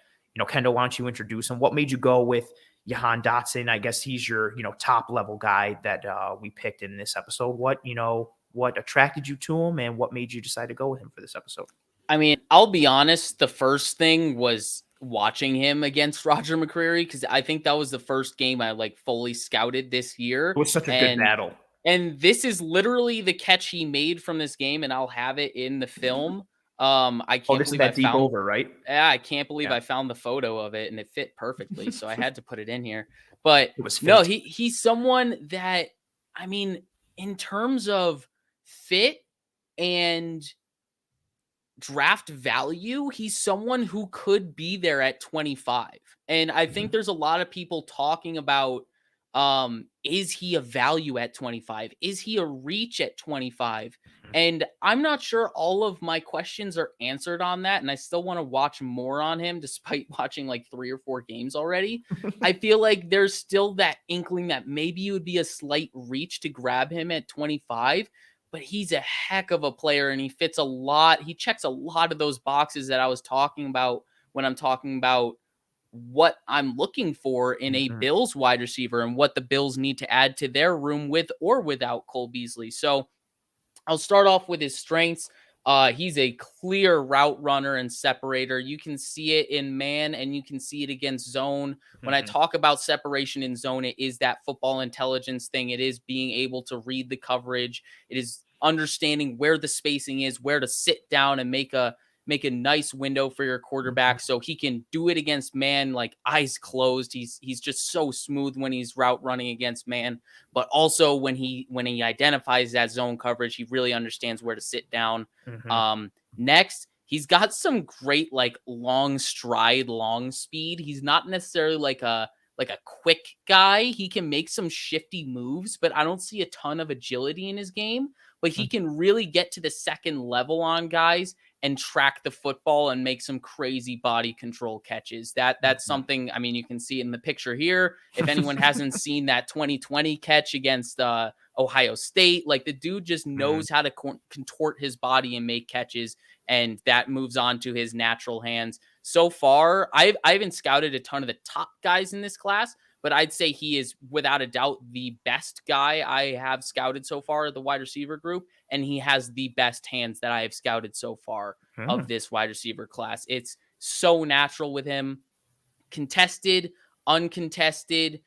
Kendall, why don't you introduce him? What made you go with Jahan Dotson? I guess he's your, top level guy that we picked in this episode. What attracted you to him and what made you decide to go with him for this episode? I mean, I'll be honest, the first thing was watching him against Roger McCreary, because I think that was the first game I fully scouted this year. It was such a good battle. And this is literally the catch he made from this game, and I'll have it in the film. I can't believe that deep over, right? Yeah, I can't believe I found the photo of it and it fit perfectly, so I had to put it in here. But no, he's someone that, I mean, in terms of fit and draft value, he's someone who could be there at 25. And I think there's a lot of people talking about, is he a value at 25? Is he a reach at 25? And I'm not sure all of my questions are answered on that. And I still want to watch more on him, despite watching 3 or 4 games already. I feel like there's still that inkling that maybe it would be a slight reach to grab him at 25. But he's a heck of a player, and he fits a lot. He checks a lot of those boxes that I was talking about when I'm talking about what I'm looking for in a Bills wide receiver and what the Bills need to add to their room with or without Cole Beasley. So I'll start off with his strengths. He's a clear route runner and separator. You can see it in man and you can see it against zone. When I talk about separation in zone, it is that football intelligence thing. It is being able to read the coverage. It is understanding where the spacing is, where to sit down and make a nice window for your quarterback so he can do it against man, eyes closed. He's just so smooth when he's route running against man, but also when he identifies that zone coverage, he really understands where to sit down. Next, he's got some great long stride, long speed. He's not necessarily a quick guy. He can make some shifty moves, but I don't see a ton of agility in his game. But he can really get to the second level on guys and track the football and make some crazy body control catches. That's something, I mean, you can see in the picture here. If anyone hasn't seen that 2020 catch against Ohio State, the dude just knows how to contort his body and make catches, and that moves on to his natural hands. So far, I haven't scouted a ton of the top guys in this class, but I'd say he is without a doubt the best guy I have scouted so far, the wide receiver group, and he has the best hands that I have scouted so far of this wide receiver class. It's so natural with him. Contested, uncontested,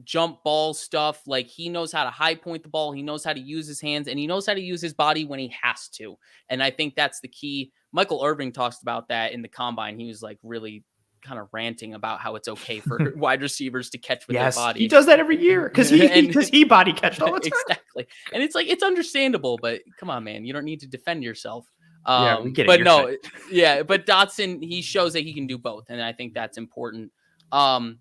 jump ball stuff. Like, he knows how to high point the ball. He knows how to use his hands, and he knows how to use his body when he has to. And I think that's the key. Michael Irving talks about that in the combine. He was like really kind of ranting about how it's okay for wide receivers to catch with their body. He does that every year because he body catched all the time. Exactly. And it's like, it's understandable, but come on, man, you don't need to defend yourself. Yeah, we get it. But You're no, right. yeah, but Dotson, he shows that he can do both, and I think that's important.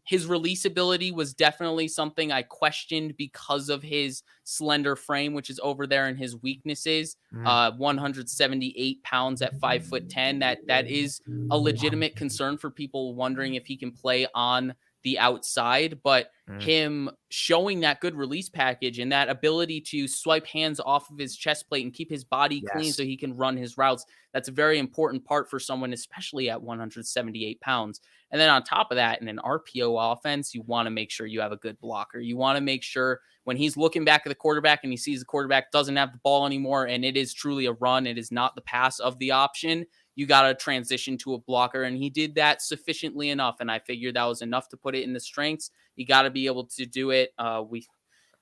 His release ability was definitely something I questioned because of his slender frame, which is over there, and his weaknesses. 178 pounds at 5'10". That is a legitimate concern for people wondering if he can play on the outside, but him showing that good release package and that ability to swipe hands off of his chest plate and keep his body clean so he can run his routes, that's a very important part for someone, especially at 178 pounds. And then on top of that, in an RPO offense, you want to make sure you have a good blocker. You want to make sure when he's looking back at the quarterback and he sees the quarterback doesn't have the ball anymore and it is truly a run, it is not the pass of the option, you got to transition to a blocker. And he did that sufficiently enough. And I figured that was enough to put it in the strengths. You got to be able to do it. We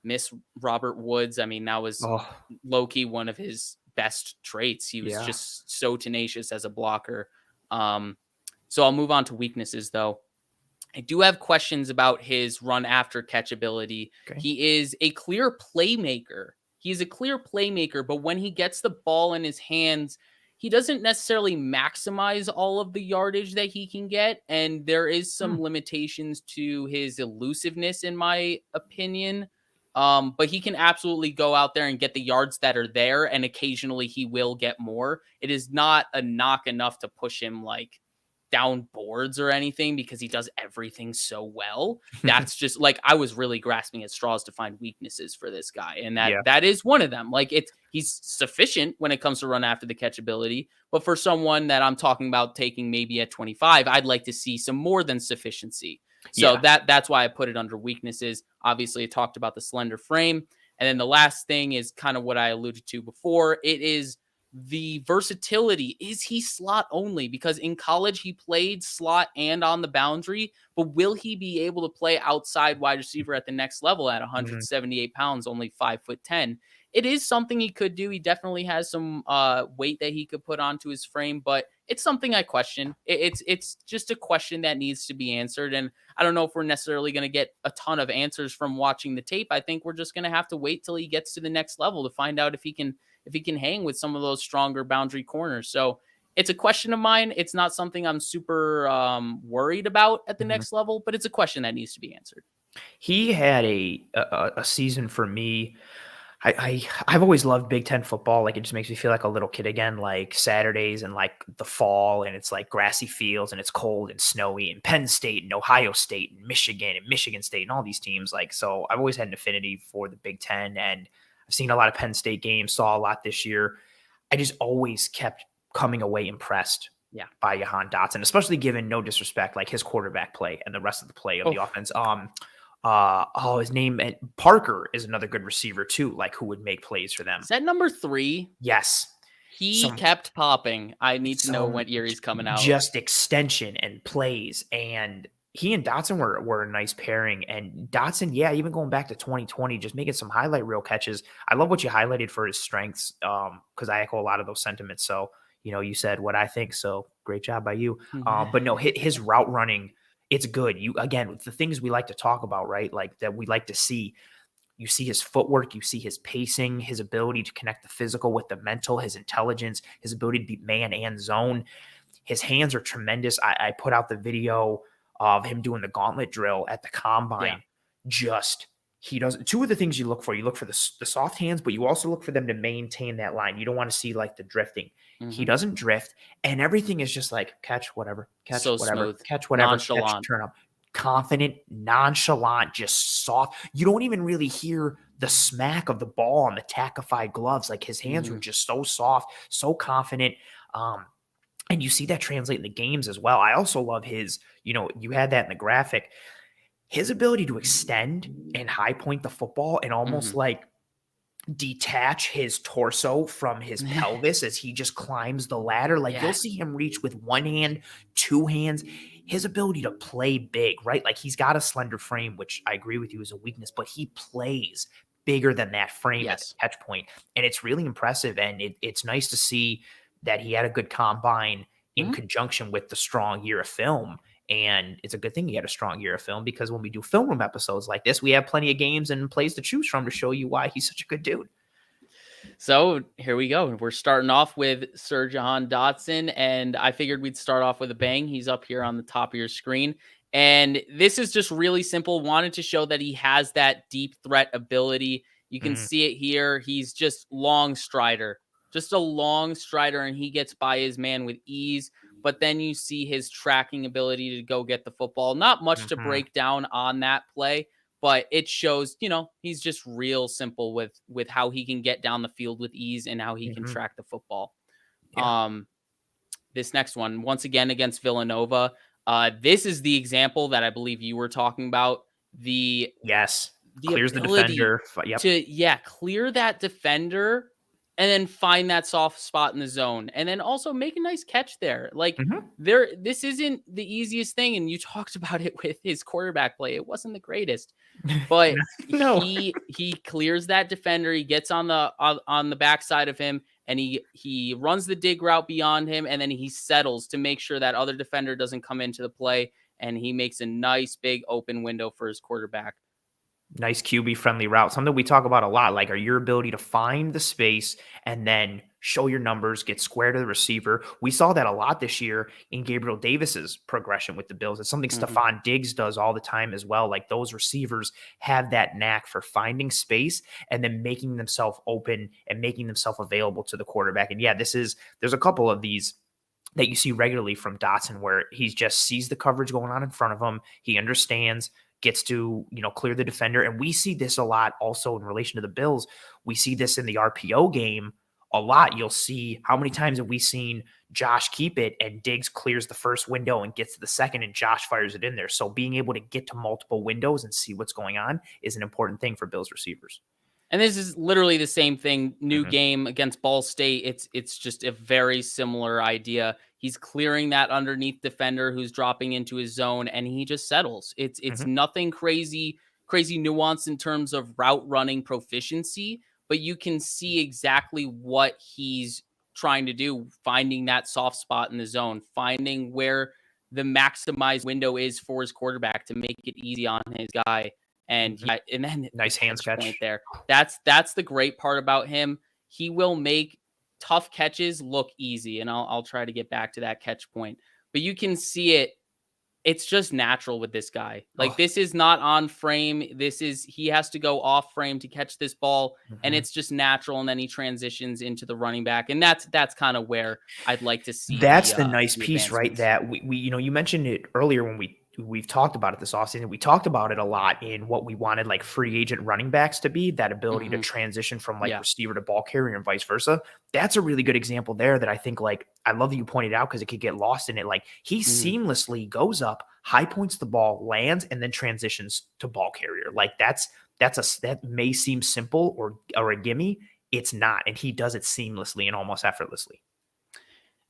miss Robert Woods. I mean, that was low-key one of his best traits. He was just so tenacious as a blocker. So I'll move on to weaknesses, though. I do have questions about his run after catch ability. Okay. He is a clear playmaker. He's a clear playmaker, but when he gets the ball in his hands, he doesn't necessarily maximize all of the yardage that he can get. And there is some limitations to his elusiveness, in my opinion. But he can absolutely go out there and get the yards that are there. And occasionally he will get more. It is not a knock enough to push him like down boards or anything because he does everything so well. That's just like, I was really grasping at straws to find weaknesses for this guy. And that is one of them. Like, he's sufficient when it comes to run after the catch ability, but for someone that I'm talking about taking maybe at 25, I'd like to see some more than sufficiency. So that's why I put it under weaknesses. Obviously I talked about the slender frame. And then the last thing is kind of what I alluded to before. It is the versatility. Is he slot only? Because in college he played slot and on the boundary, but will he be able to play outside wide receiver at the next level at 178 pounds, only 5'10"? It is something he could do. He definitely has some weight that he could put onto his frame, but it's something I question. It's just a question that needs to be answered. And I don't know if we're necessarily going to get a ton of answers from watching the tape. I think we're just going to have to wait till he gets to the next level to find out if he can hang with some of those stronger boundary corners. So it's a question of mine. It's not something I'm super worried about at the next level, but it's a question that needs to be answered. He had a season for me. I've always loved Big Ten football. Like, it just makes me feel like a little kid again, like Saturdays and like the fall, and it's like grassy fields and it's cold and snowy, and Penn State and Ohio State and Michigan State and all these teams. Like, so I've always had an affinity for the Big Ten, and I've seen a lot of Penn State games, saw a lot this year. I just always kept coming away impressed by Jahan Dotson, especially given, no disrespect, like his quarterback play and the rest of the play of the offense. His name, Parker, is another good receiver too, like, who would make plays for them. Is that number 3? Yes. He kept popping. I need to know what year he's coming out. Just extension and plays. And he and Dotson were a nice pairing. And Dotson, even going back to 2020, just making some highlight reel catches. I love what you highlighted for his strengths, because I echo a lot of those sentiments. So, you said what I think. So great job by you. But no, his route running, it's good. Again, the things we like to talk about, right? Like, that we like to see. You see his footwork, you see his pacing, his ability to connect the physical with the mental, his intelligence, his ability to beat man and zone. His hands are tremendous. I put out the video of him doing the gauntlet drill at the combine. He does two of the things you look for. You look for the soft hands, but you also look for them to maintain that line. You don't want to see like the drifting. He doesn't drift, and everything is just like catch whatever, catch whatever, smooth, catch whatever, nonchalant. catch, turn up. Confident, nonchalant, just soft. You don't even really hear the smack of the ball on the tackified gloves. Like, his hands were just so soft, so confident. And you see that translate in the games as well. I also love his, you had that in the graphic. his ability to extend and high point the football and almost Mhm. like detach his torso from his pelvis as he just climbs the ladder. Like Yeah. you'll see him reach with one hand, two hands. His ability to play big, right? Like he's got a slender frame, which I agree with you is a weakness, but he plays bigger than that frame at the Yes. catch point. And it's really impressive. And it's nice to see that he had a good combine in Mhm. conjunction with the strong year of film. And it's a good thing he had a strong year of film because when we do film room episodes like this, we have plenty of games and plays to choose from to show you why he's such a good dude. So here we go. We're starting off with Sir Jahan Dotson, and I figured we'd start off with a bang. He's up here on the top of your screen. And this is just really simple. Wanted to show that he has that deep threat ability. You can Mm, see it here. He's just long strider, just a long strider, and he gets by his man with ease. But then you see his tracking ability to go get the football. Not much to mhm, break down on that play, but it shows, he's just real simple with how he can get down the field with ease and how he can mhm. track the football. Yeah. um this next one, once again against Villanova, this is the example that I believe you were talking about. the Yes. the Clears the ability defender. Yep. to, yeah, clear that defender and then find that soft spot in the zone and then also make a nice catch there. Like, Mhm. this isn't the easiest thing, and you talked about it with his quarterback play. It wasn't the greatest, but No. he clears that defender. He gets on the backside of him, and he runs the dig route beyond him, and then he settles to make sure that other defender doesn't come into the play, and he makes a nice big open window for his quarterback. Nice QB friendly route. Something we talk about a lot, like are your ability to find the space and then show your numbers, get square to the receiver. We saw that a lot this year in Gabriel Davis's progression with the Bills. It's something Mhm. Stephon Diggs does all the time as well. Like those receivers have that knack for finding space and then making themselves open and making themselves available to the quarterback. And yeah, there's a couple of these that you see regularly from Dotson where he just sees the coverage going on in front of him. He understands, gets to, clear the defender. And we see this a lot also in relation to the Bills. We see this in the RPO game a lot. You'll see how many times have we seen Josh keep it and Diggs clears the first window and gets to the second and Josh fires it in there. So being able to get to multiple windows and see what's going on is an important thing for Bills receivers. And this is literally the same thing. New Mhm, game against Ball State. It's just a very similar idea. He's clearing that underneath defender who's dropping into his zone, and he just settles. It's mhm, nothing crazy nuance in terms of route running proficiency, but you can see exactly what he's trying to do, finding that soft spot in the zone, finding where the maximized window is for his quarterback to make it easy on his guy. And mhm. yeah, and then the Nice hands catch point catch. there. That's the great part about him. He will make tough catches look easy, and I'll try to get back to that catch point. But you can see it. It's just natural with this guy. Like, Oh, this is not on frame. This is, he has to go off frame to catch this ball, and mhm. it's just natural. And then he transitions into the running back, and that's kind of where I'd like to see That's the nice the piece, right? advancements. That we you mentioned it earlier when we've talked about it this offseason. We talked about it a lot in what we wanted like free agent running backs to be, that ability to Hmm. transition from like Yeah. receiver to ball carrier and vice versa. That's a really good example there that I think like I love that you pointed out because it could get lost in it. Like he Hmm. seamlessly goes up, high points the ball, lands, and then transitions to ball carrier. Like that may seem simple or a gimme. It's not, and he does it seamlessly and almost effortlessly.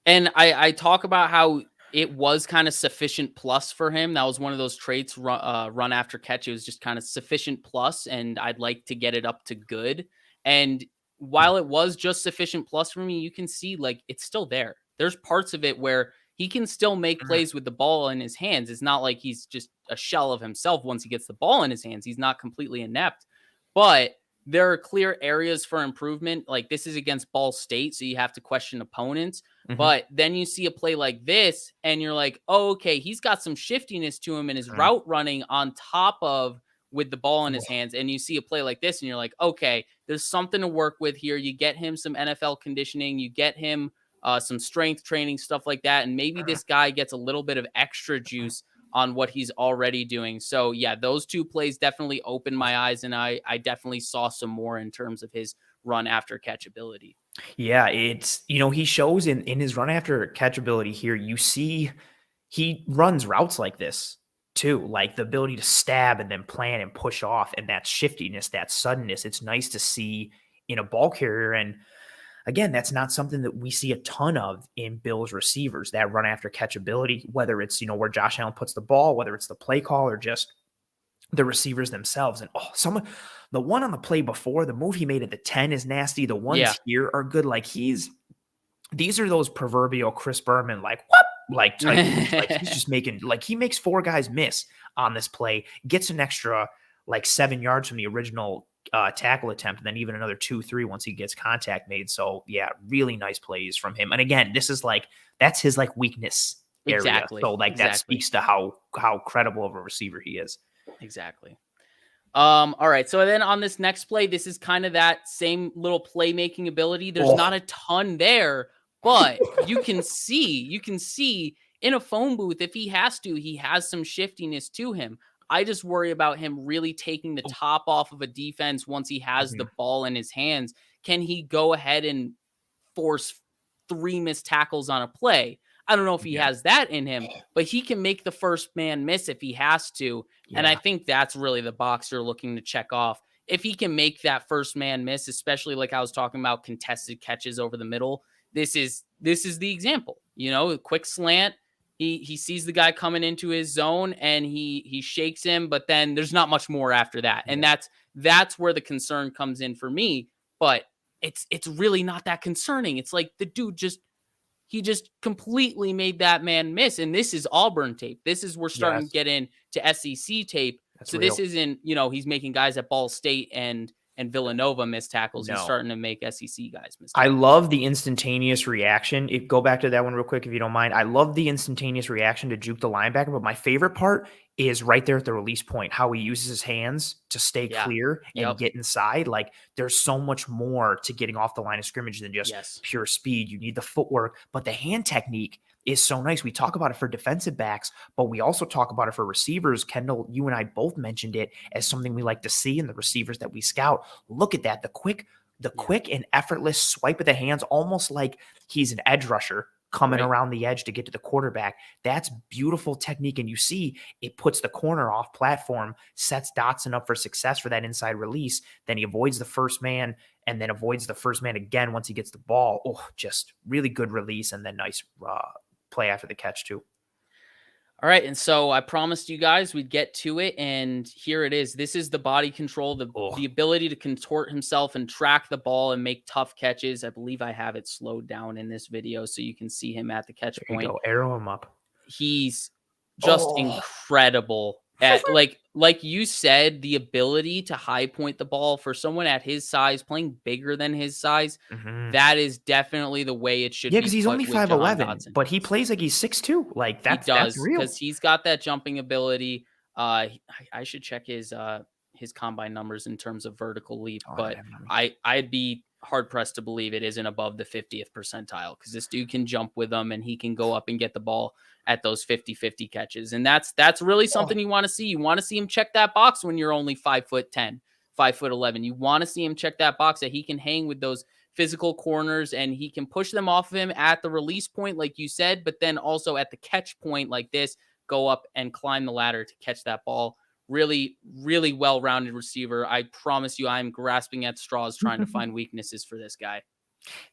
And I talk about how it was kind of sufficient plus for him. That was one of those traits, run after catch. It was just kind of sufficient plus, and I'd like to get it up to good. And while it was just sufficient plus for me, you can see like it's still there. There's parts of it where he can still make Mhm, plays with the ball in his hands. It's not like he's just a shell of himself once he gets the ball in his hands. He's not completely inept, but there are clear areas for improvement. Like, this is against Ball State, so you have to question opponents. mhm, But then you see a play like this, and you're like, oh, okay, he's got some shiftiness to him in his mhm. route running on top of with the ball in his Oh, hands. And you see a play like this, and you're like, okay, there's something to work with here. You get him some NFL conditioning, you get him some strength training, stuff like that. And maybe mhm. this guy gets a little bit of extra juice on what he's already doing. So, yeah, those two plays definitely opened my eyes, and I definitely saw some more in terms of his run after catch ability. Yeah, it's he shows in his run after catch ability here, you see he runs routes like this too. Like the ability to stab and then plan and push off, and that shiftiness, that suddenness. It's nice to see in a ball carrier. And again, that's not something that we see a ton of in Bills receivers, that run after catch ability, whether it's, where Josh Allen puts the ball, whether it's the play call or just the receivers themselves. And the one on the play before, the move he made at the 10 is nasty. The ones here are good. Like these are those proverbial Chris Berman, like, what? Like, type like he's just making, like, he makes 4 guys miss on this play, gets an extra like 7 yards from the original tackle attempt, and then even another 2-3 once he gets contact made. So yeah, really nice plays from him. And again, this is like, that's his like weakness area. Exactly. So like that speaks to how credible of a receiver he is. Exactly. All right. So then on this next play, this is kind of that same little playmaking ability. There's not a ton there, but you can see in a phone booth, if he has to, he has some shiftiness to him. I just worry about him really taking the top off of a defense once he has the ball in his hands. Can he go ahead and force 3 missed tackles on a play? I don't know if he has that in him, but he can make the first man miss if he has to. Yeah. And I think that's really the box you're looking to check off. If he can make that first man miss, especially like I was talking about contested catches over the middle, this is the example. A quick slant. He sees the guy coming into his zone and he shakes him, but then there's not much more after that. And that's where the concern comes in for me. But it's really not that concerning. It's like the dude he just completely made that man miss. And this is Auburn tape. We're starting to get into SEC tape. That's so real. This isn't, he's making guys at Ball State and Villanova miss tackles. No. He's starting to make SEC guys miss tackles. I love the instantaneous reaction. Go back to that one real quick, if you don't mind. I love the instantaneous reaction to juke the linebacker, but my favorite part is right there at the release point, how he uses his hands to stay clear and get inside. Like, there's so much more to getting off the line of scrimmage than just pure speed. You need the footwork, but the hand technique is so nice. We talk about it for defensive backs, but we also talk about it for receivers. Kendall, you and I both mentioned it as something we like to see in the receivers that we scout. Look at that. The quick and effortless swipe of the hands, almost like he's an edge rusher coming around the edge to get to the quarterback. That's beautiful technique. And you see it puts the corner off platform, sets Dotson up for success for that inside release. Then he avoids the first man and then avoids the first man again once he gets the ball. Oh, just really good release. And then nice play after the catch too. All right. And so I promised you guys we'd get to it. And here it is. This is the body control, the ability to contort himself and track the ball and make tough catches. I believe I have it slowed down in this video so you can see him at the catch point. Go. Arrow him up. He's just incredible at like you said, the ability to high point the ball for someone at his size, playing bigger than his size. That is definitely the way it should be. Yeah, because he's only 5'11", but he plays like he's 6'2". Like that's real. Because he's got that jumping ability. I should check his combine numbers in terms of vertical leap, but I'd be hard pressed to believe it isn't above the 50th percentile, because this dude can jump with them and he can go up and get the ball at those 50-50 catches. And that's really something you want to see. You want to see him check that box when you're only 5'10", 5'11". You want to see him check that box that he can hang with those physical corners and he can push them off of him at the release point, like you said, but then also at the catch point like this, go up and climb the ladder to catch that ball. Really, really well-rounded receiver. I promise you, I'm grasping at straws trying to find weaknesses for this guy.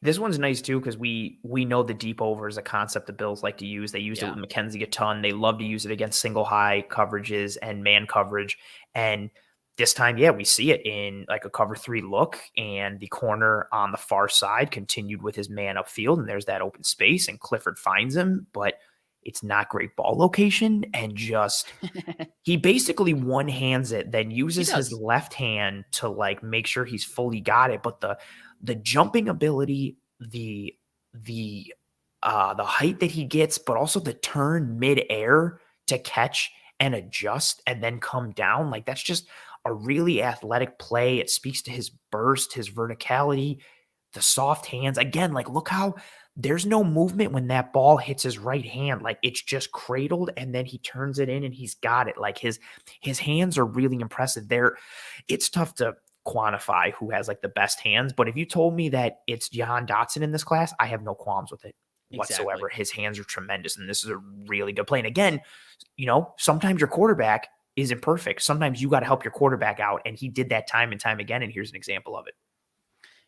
This one's nice too, because we know the deep over is a concept the Bills like to use. They used it with McKenzie a ton. They love to use it against single high coverages and man coverage. And this time, we see it in like a cover 3 look, and the corner on the far side continued with his man upfield, and there's that open space, and Clifford finds him, but it's not great ball location, and just he basically one hands it, then uses his left hand to like make sure he's fully got it. But the jumping ability, the height that he gets, but also the turn midair to catch and adjust and then come down, like that's just a really athletic play. It speaks to his burst, his verticality, the soft hands. Again, like look how there's no movement when that ball hits his right hand. Like it's just cradled and then he turns it in and he's got it. Like his hands are really impressive there. It's tough to quantify who has like the best hands, but if you told me that it's Jahan Dotson in this class, I have no qualms with it. Exactly. whatsoever. His hands are tremendous, and this is a really good play. And again, sometimes your quarterback isn't perfect. Sometimes you got to help your quarterback out, and he did that time and time again, and here's an example of it.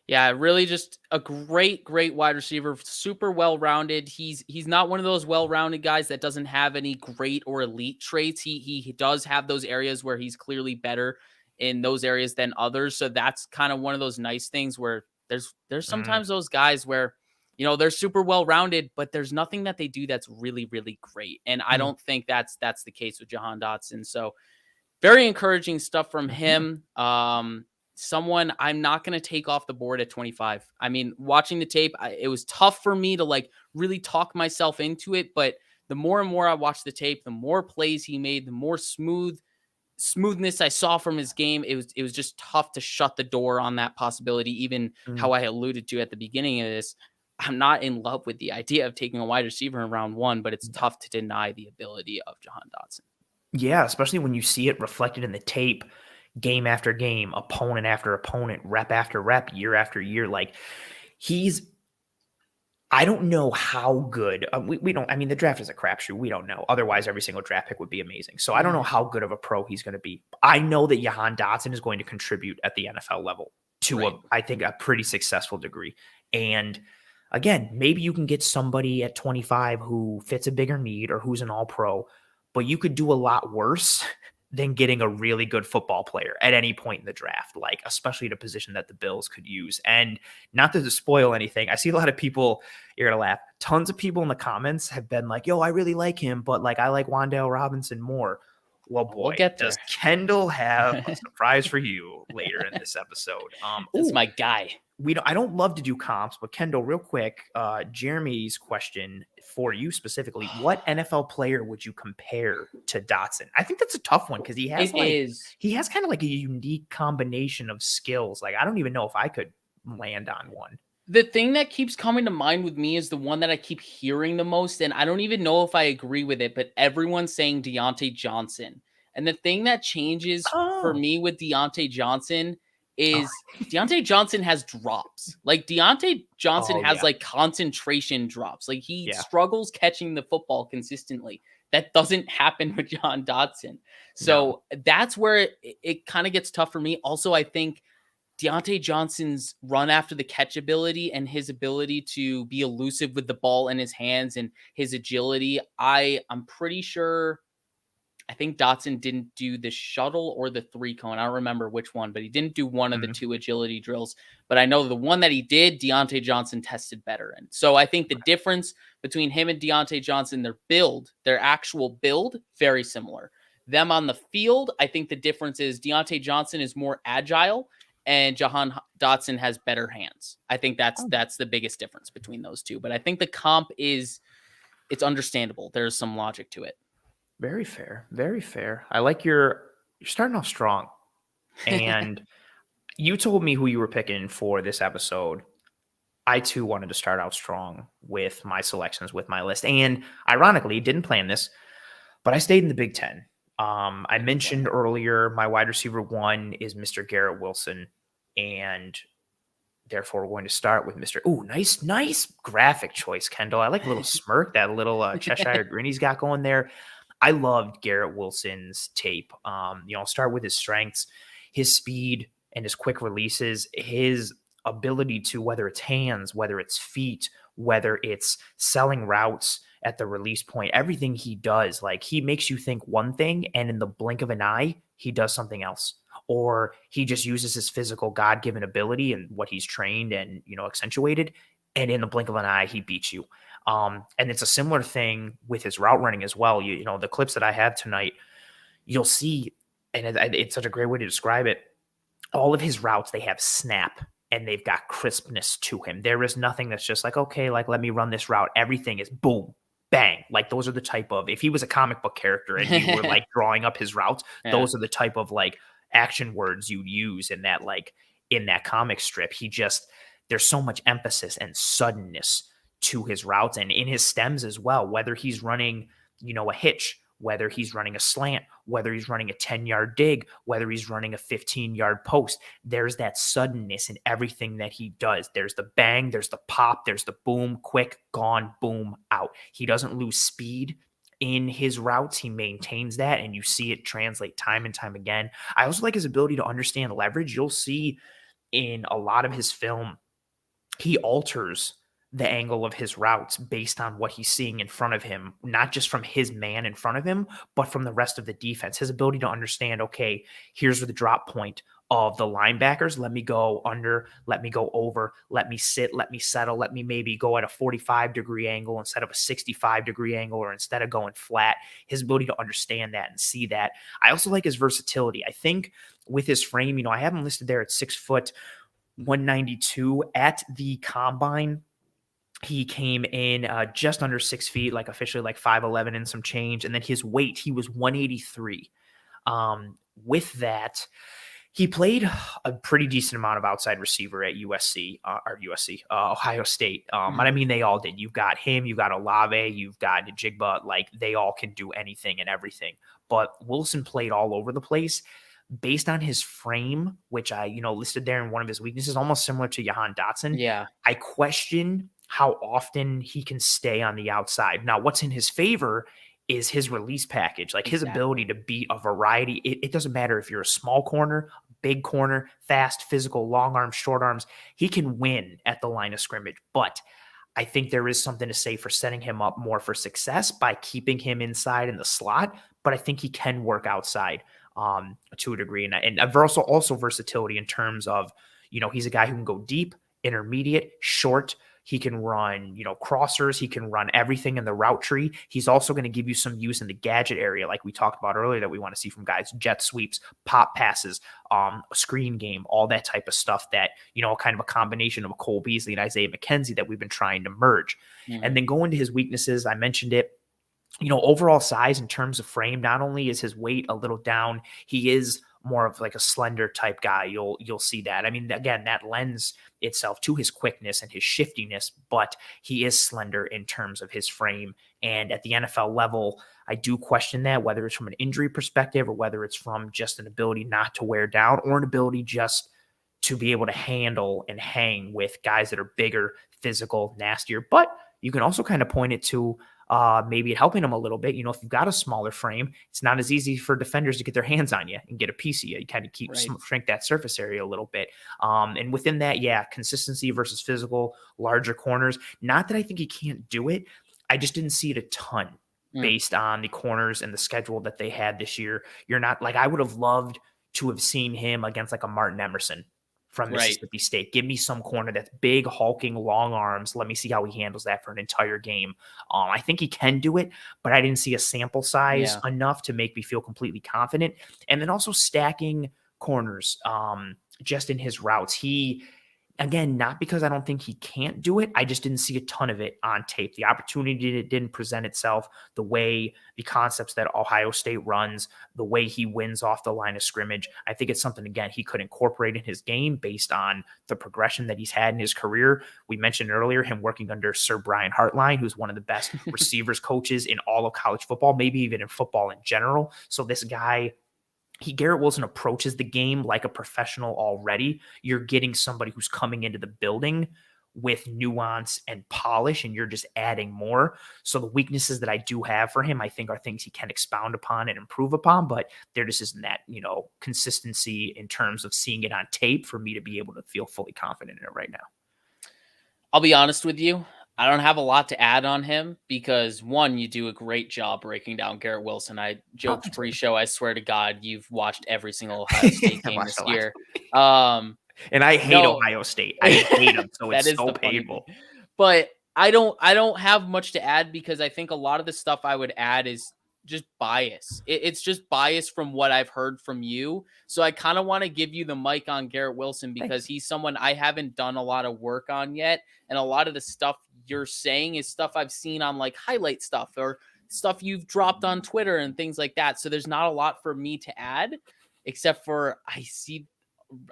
Yeah, really just a great wide receiver, super well-rounded. He's not one of those well-rounded guys that doesn't have any great or elite traits. He does have those areas where he's clearly better in those areas than others. So that's kind of one of those nice things where there's sometimes those guys where they're super well-rounded, but there's nothing that they do that's really great. And I don't think that's the case with Jahan Dotson. So very encouraging stuff from him. Someone I'm not going to take off the board at 25. I mean, watching the tape, it was tough for me to like really talk myself into it. But the more and more I watched the tape, the more plays he made, the more smoothness I saw from his game. It was just tough to shut the door on that possibility. Even how I alluded to at the beginning of this, I'm not in love with the idea of taking a wide receiver in round 1, but it's tough to deny the ability of Jahan Dotson. Yeah, especially when you see it reflected in the tape, game after game, opponent after opponent, rep after rep, year after year. Like I don't know how good we don't. I mean, the draft is a crapshoot. We don't know. Otherwise, every single draft pick would be amazing. So I don't know how good of a pro he's going to be. I know that Jahan Dotson is going to contribute at the NFL level to I think a pretty successful degree. And again, maybe you can get somebody at 25 who fits a bigger need or who's an all pro, but you could do a lot worse than getting a really good football player at any point in the draft, like especially at a position that the Bills could use. And not to spoil anything, I see a lot of people, you're going to laugh, tons of people in the comments have been like, yo, I really like him, but like I like Wan'Dale Robinson more. Well, boy, we'll get there. Does Kendall have a surprise for you later in this episode? That's my guy. I don't love to do comps, but Kendall, real quick, Jeremy's question for you specifically: what NFL player would you compare to Dotson? I think that's a tough one because he has kind of like a unique combination of skills. Like I don't even know if I could land on one. The thing that keeps coming to mind with me is the one that I keep hearing the most, and I don't even know if I agree with it, but everyone's saying Deontay Johnson. And the thing that changes for me with Deontay Johnson is Deontay Johnson has drops. Like Deontay Johnson has like concentration drops. Like he struggles catching the football consistently. That doesn't happen with Jahan Dotson. So that's where it kind of gets tough for me. Also, I think Deontay Johnson's run after the catch ability and his ability to be elusive with the ball in his hands and his agility. I'm pretty sure I think Dotson didn't do the shuttle or the 3-cone. I don't remember which one, but he didn't do one of the 2 agility drills. But I know the one that he did, Deontay Johnson tested better in. So I think the difference between him and Deontay Johnson, their actual build, very similar. Them on the field, I think the difference is Deontay Johnson is more agile and Jahan Dotson has better hands. I think that's the biggest difference between those two. But I think the comp it's understandable. There's some logic to it. Very fair. Very fair. I like you're starting off strong. And you told me who you were picking for this episode. I too wanted to start out strong with my selections, with my list. And ironically, didn't plan this, but I stayed in the Big Ten. I mentioned earlier my wide receiver 1 is Mr. Garrett Wilson. And therefore, we're going to start with Mr. Ooh, nice graphic choice, Kendall. I like a little smirk, that little Cheshire grin he's got going there. I loved Garrett Wilson's tape. I'll start with his strengths, his speed and his quick releases, his ability to, whether it's hands, whether it's feet, whether it's selling routes at the release point, everything he does, like he makes you think one thing and in the blink of an eye, he does something else. Or he just uses his physical God-given ability and what he's trained and, accentuated. And in the blink of an eye, he beats you. And it's a similar thing with his route running as well. The clips that I have tonight, you'll see, and it's such a great way to describe it. All of his routes, they have snap and they've got crispness to him. There is nothing that's just like, okay, like let me run this route. Everything is boom, bang. Like those are the type of, if he was a comic book character and you were like drawing up his routes, those are the type of like action words you'd use in that comic strip. There's so much emphasis and suddenness to his routes and in his stems as well, whether he's running, a hitch whether he's running a slant, whether he's running a 10-yard dig, whether he's running a 15-yard post. There's that suddenness in everything that he does. There's the bang, there's the pop, there's the boom, quick, gone, boom, out. He doesn't lose speed in his routes. He maintains that, and you see it translate time and time again. I also like his ability to understand leverage. You'll see in a lot of his film, he alters the angle of his routes based on what he's seeing in front of him, not just from his man in front of him, but from the rest of the defense. His ability to understand, okay, here's the drop point of the linebackers. Let me go under, let me go over, let me sit, let me settle, let me maybe go at a 45-degree angle instead of a 65-degree angle, or instead of going flat. His ability to understand that and see that. I also like his versatility. I think with his frame, I have him listed there at 6 foot 192 at the combine. He came in just under 6 feet, like officially like 5'11" and some change. And then his weight, he was 183. With that, he played a pretty decent amount of outside receiver at Ohio State. And I mean, they all did. You've got him, you've got Olave, you've got Njigba. Like, they all can do anything and everything. But Wilson played all over the place. Based on his frame, which I, listed there in one of his weaknesses, almost similar to Jahan Dotson. Yeah. I question how often he can stay on the outside. Now, what's in his favor is his release package, like his ability to beat a variety. It doesn't matter if you're a small corner, big corner, fast, physical, long arms, short arms. He can win at the line of scrimmage. But I think there is something to say for setting him up more for success by keeping him inside in the slot. But I think he can work outside to a degree. And also versatility in terms of, he's a guy who can go deep, intermediate, short. He can run, crossers. He can run everything in the route tree. He's also going to give you some use in the gadget area, like we talked about earlier, that we want to see from guys: jet sweeps, pop passes, a screen game, all that type of stuff that, kind of a combination of a Cole Beasley and Isaiah McKenzie that we've been trying to merge. Mm-hmm. And then going to his weaknesses, I mentioned it. Overall size in terms of frame, not only is his weight a little down, he is more of like a slender type guy. You'll see that. I mean, again, that lends itself to his quickness and his shiftiness, but he is slender in terms of his frame. And at the NFL level, I do question that, whether it's from an injury perspective or whether it's from just an ability not to wear down, or an ability just to be able to handle and hang with guys that are bigger, physical, nastier. But you can also kind of point it to maybe helping him a little bit. If you've got a smaller frame, it's not as easy for defenders to get their hands on you and get a piece of you. You kind of shrink that surface area a little bit. And within that, consistency versus physical, larger corners. Not that I think he can't do it. I just didn't see it a ton based on the corners and the schedule that they had this year. You're not like, I would have loved to have seen him against like a Martin Emerson from Mississippi State. Give me some corner that's big, hulking, long arms. Let me see how he handles that for an entire game. I think he can do it, but I didn't see a sample size enough to make me feel completely confident. And then also stacking corners just in his routes. He, again, not because I don't think he can't do it. I just didn't see a ton of it on tape. The opportunity didn't present itself the way the concepts that Ohio State runs, the way he wins off the line of scrimmage. I think it's something, again, he could incorporate in his game based on the progression that he's had in his career. We mentioned earlier him working under Sir Brian Hartline, who's one of the best receivers coaches in all of college football, maybe even in football in general. So this guy, Garrett Wilson approaches the game like a professional already. You're getting somebody who's coming into the building with nuance and polish, and you're just adding more. So the weaknesses that I do have for him, I think, are things he can expound upon and improve upon, but there just isn't that, consistency in terms of seeing it on tape for me to be able to feel fully confident in it right now. I'll be honest with you. I don't have a lot to add on him because, one, you do a great job breaking down Garrett Wilson. I joked pre-show, I swear to God, you've watched every single Ohio State game this year. And I hate Ohio State. I hate them, so it's so painful. But I don't have much to add because I think a lot of the stuff I would add is just bias. It's just bias from what I've heard from you. So I kind of want to give you the mic on Garrett Wilson because he's someone I haven't done a lot of work on yet. And a lot of the stuff you're saying is stuff I've seen on like highlight stuff or stuff you've dropped on Twitter and things like that. So there's not a lot for me to add, except for I see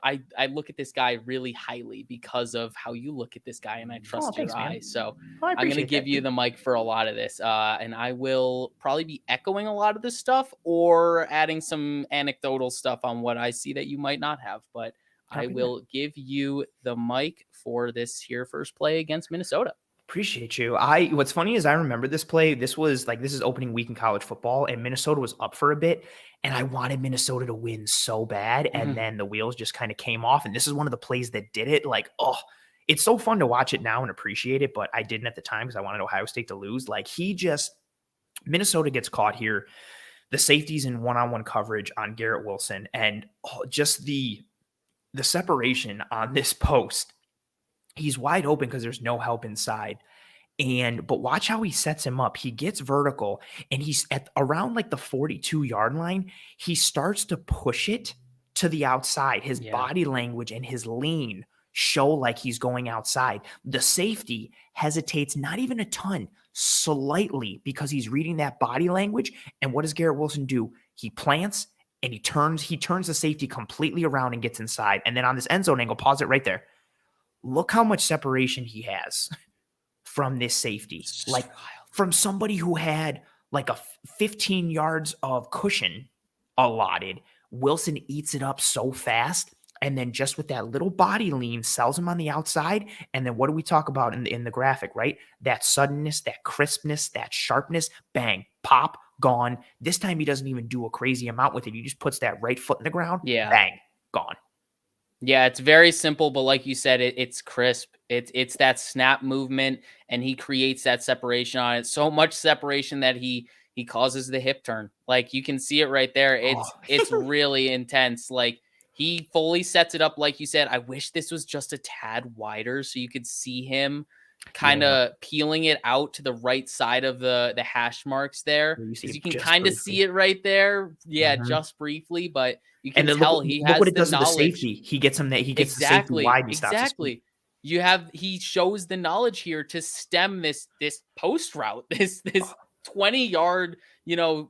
I look at this guy really highly because of how you look at this guy, and I Oh, trust your thanks, man. eye. So Oh, I I'm gonna appreciate give that, you dude. the mic for a lot of this, and I will probably be echoing a lot of this stuff or adding some anecdotal stuff on what I see that you might not have. But I Copy that. will give you the mic for this here first play against Minnesota. Appreciate you. What's funny is I remember this play. This is opening week in college football, and Minnesota was up for a bit, and I wanted Minnesota to win so bad, and Mhm. then the wheels just kind of came off. And this is one of the plays that did it. Like, oh, it's so fun to watch it now and appreciate it, but I didn't at the time because I wanted Ohio State to lose. Like Minnesota gets caught here. The safeties in one-on-one coverage on Garrett Wilson, and just the separation on this post. He's wide open because there's no help inside. But watch how he sets him up. He gets vertical and he's at around like the 42-yard line. He starts to push it to the outside. His Yeah. body language and his lean show like he's going outside. The safety hesitates not even a ton, slightly, because he's reading that body language. And what does Garrett Wilson do? He plants and he turns the safety completely around and gets inside. And then on this end zone angle, pause it right there. Look how much separation he has from this safety. Like from somebody who had like a 15 yards of cushion allotted, Wilson eats it up so fast. And then just with that little body lean, sells him on the outside. And then what do we talk about in the graphic, right? That suddenness, that crispness, that sharpness, bang, pop, gone. This time he doesn't even do a crazy amount with it. He just puts that right foot in the ground, Yeah. bang, gone. Yeah, it's very simple, but like you said, it's crisp. It's that snap movement, and he creates that separation on it. So much separation that he causes the hip turn. Like you can see it right there. Oh. It's really intense. Like he fully sets it up, like you said. I wish this was just a tad wider so you could see him kind Yeah. of peeling it out to the right side of the hash marks there, You see because you it can just kind of briefly. see it right there. Yeah, Mhm. just briefly, but you can And then tell he look what has it the does to the knowledge. safety. He gets the safety Exactly, wide and he stops his feet. exactly. He shows the knowledge here to stem this post route, this 20-yard,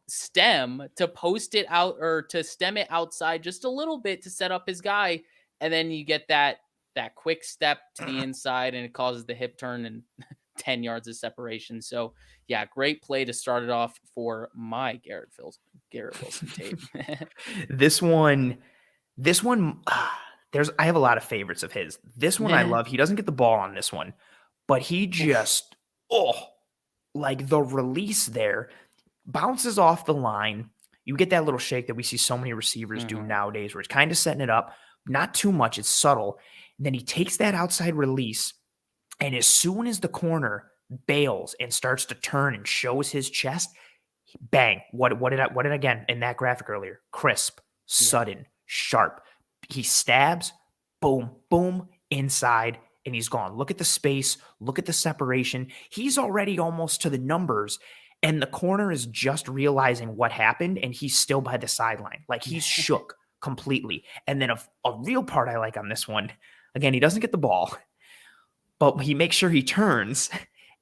stem, to post it out or to stem it outside just a little bit to set up his guy, and then you get that quick step to the inside, and it causes the hip turn and 10 yards of separation. So yeah, great play to start it off for my Garrett Wilson tape. This one, I have a lot of favorites of his. This one I love. He doesn't get the ball on this one, but he just, like the release there bounces off the line. You get that little shake that we see so many receivers do nowadays, where it's kind of setting it up, not too much, it's subtle. And then he takes that outside release, and as soon as the corner bails and starts to turn and shows his chest, bang. What did again in that graphic earlier? Crisp, sudden, sharp. He stabs, boom, boom, inside, and he's gone. Look at the space, look at the separation. He's already almost to the numbers, and the corner is just realizing what happened, and he's still by the sideline. Like he's shook completely. And then a real part I like on this one, again, he doesn't get the ball, but he makes sure he turns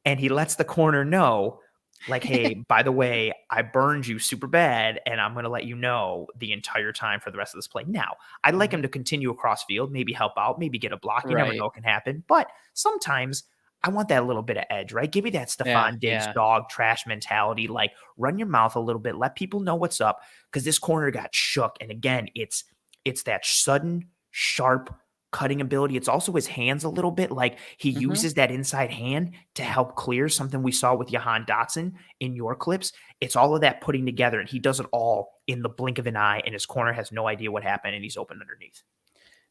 and he lets the corner know, like, hey, by the way, I burned you super bad, and I'm going to let you know the entire time for the rest of this play. Now, I'd like him to continue across field, maybe help out, maybe get a block. You never know Right. what can happen. But sometimes I want that little bit of edge, right? Give me that Yeah, Stephon Diggs yeah. dog trash mentality. Like, run your mouth a little bit. Let people know what's up, because this corner got shook. And again, it's that sudden, sharp cutting ability. It's also his hands a little bit. Like he uses that inside hand to help clear, something we saw with Jahan Dotson in your clips. It's all of that putting together, and he does it all in the blink of an eye, and his corner has no idea what happened, and he's open underneath.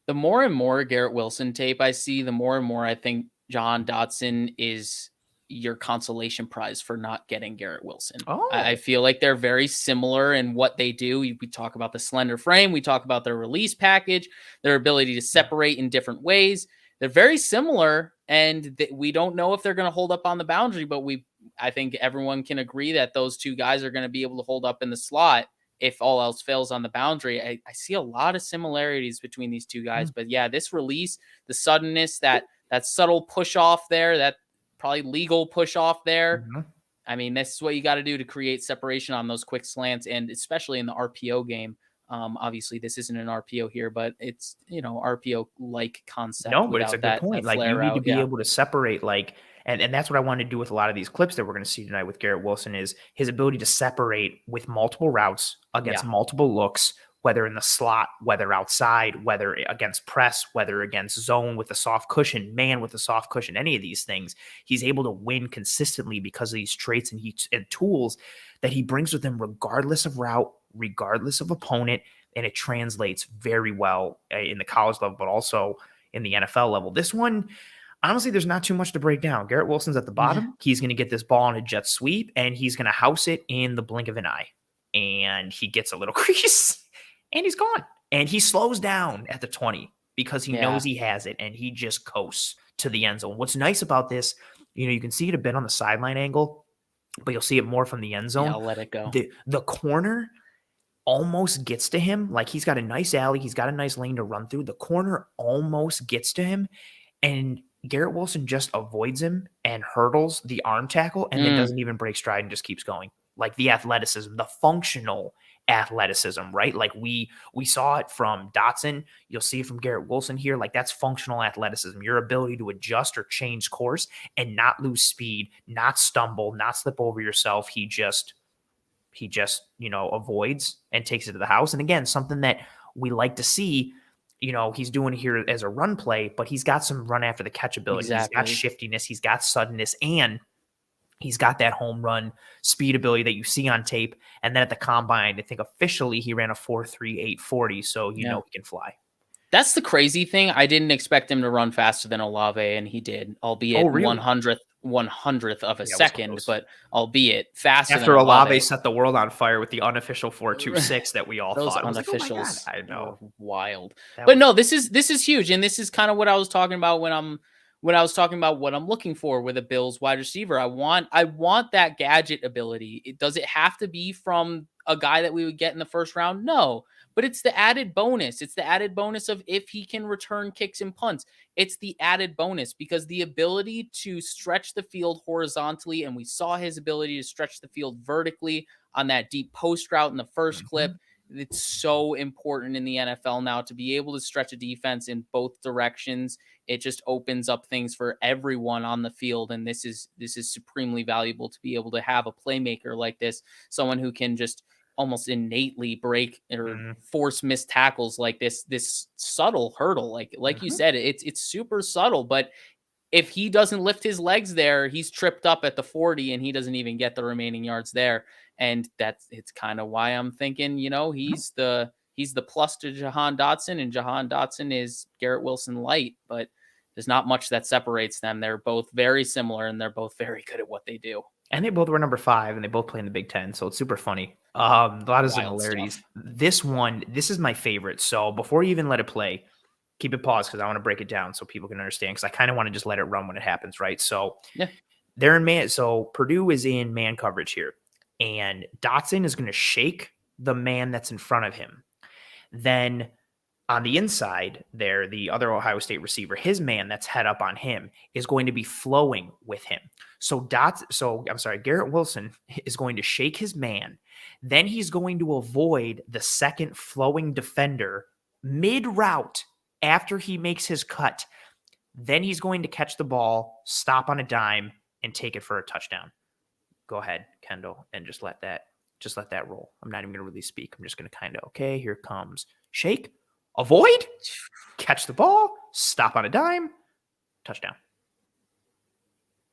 The more and more Garrett Wilson tape I see, the more and more I think Jahan Dotson is your consolation prize for not getting Garrett Wilson. I Oh, feel like they're very similar in what they do. We talk about the slender frame, we talk about their release package, their ability to separate in different ways. They're very similar, and we don't know if they're going to hold up on the boundary, but I think everyone can agree that those two guys are going to be able to hold up in the slot if all else fails on the boundary. I see a lot of similarities between these two guys, but yeah, this release, the suddenness, that subtle push off there, that probably legal push off there. I mean, this is what you got to do to create separation on those quick slants, and especially in the RPO game. Obviously, this isn't an RPO here, but it's, RPO like concept No, but it's a without good that point. Like, you flare need to out. be Yeah. able to separate, like, and that's what I want to do with a lot of these clips that we're going to see tonight with Garrett Wilson is his ability to separate with multiple routes against Yeah. multiple looks, whether in the slot, whether outside, whether against press, whether against zone with a soft cushion, man with a soft cushion, any of these things. He's able to win consistently because of these traits and tools that he brings with him, regardless of route, regardless of opponent, and it translates very well in the college level, but also in the NFL level. This one, honestly, there's not too much to break down. Garrett Wilson's at the bottom. He's going to get this ball in a jet sweep, and he's going to house it in the blink of an eye. And he gets a little crease, and he's gone. And he slows down at the 20 because he knows he has it, and he just coasts to the end zone. What's nice about this, you can see it a bit on the sideline angle, but you'll see it more from the end zone. Yeah, I'll let it go. The corner almost gets to him. Like, he's got a nice alley. He's got a nice lane to run through. The corner almost gets to him, and Garrett Wilson just avoids him and hurdles the arm tackle and then doesn't even break stride and just keeps going. Like, the athleticism, the functional athleticism, right? Like, we saw it from Dotson. You'll see it from Garrett Wilson here. Like, that's functional athleticism, your ability to adjust or change course and not lose speed, not stumble, not slip over yourself. He just avoids and takes it to the house. And again, something that we like to see, he's doing here as a run play, but he's got some run after the catch ability. Exactly. He's got shiftiness, he's got suddenness, and he's got that home run speed ability that you see on tape. And then at the combine, I think officially he ran a 4.38 40. So, he can fly. That's the crazy thing. I didn't expect him to run faster than Olave, and he did, albeit really? 100th of a second, but albeit faster after than Olave set the world on fire with the unofficial 4.26 that we all those thought. Unofficials, I know, wild. But no, this is huge, and this is kind of what I was talking about when I was talking about what I'm looking for with a Bills wide receiver. I want that gadget ability. Does it have to be from a guy that we would get in the first round? No. But it's the added bonus. It's the added bonus of if he can return kicks and punts. It's the added bonus because the ability to stretch the field horizontally, and we saw his ability to stretch the field vertically on that deep post route in the first clip. It's so important in the NFL now to be able to stretch a defense in both directions. It just opens up things for everyone on the field, and this is supremely valuable to be able to have a playmaker like this, someone who can just almost innately break or force missed tackles like this subtle hurdle. Like you said, it's super subtle, but if he doesn't lift his legs there, he's tripped up at the 40 and he doesn't even get the remaining yards there. And it's kind of why I'm thinking, he's the plus to Jahan Dotson, and Jahan Dotson is Garrett Wilson light, but there's not much that separates them. They're both very similar and they're both very good at what they do. And they both were number 5, and they both play in the Big Ten, so it's super funny. A lot of similarities. Stuff. This is my favorite. So before you even let it play, keep it paused because I want to break it down so people can understand. Because I kind of want to just let it run when it happens, right? So they're in man. So Purdue is in man coverage here, and Dotson is going to shake the man that's in front of him. Then on the inside there, the other Ohio State receiver, his man that's head up on him is going to be flowing with him. So Garrett Wilson is going to shake his man. Then he's going to avoid the second flowing defender mid-route after he makes his cut. Then he's going to catch the ball, stop on a dime, and take it for a touchdown. Go ahead, Kendall, and just let that roll. I'm not even going to really speak. I'm just going to okay, here comes shake, avoid, catch the ball, stop on a dime, touchdown.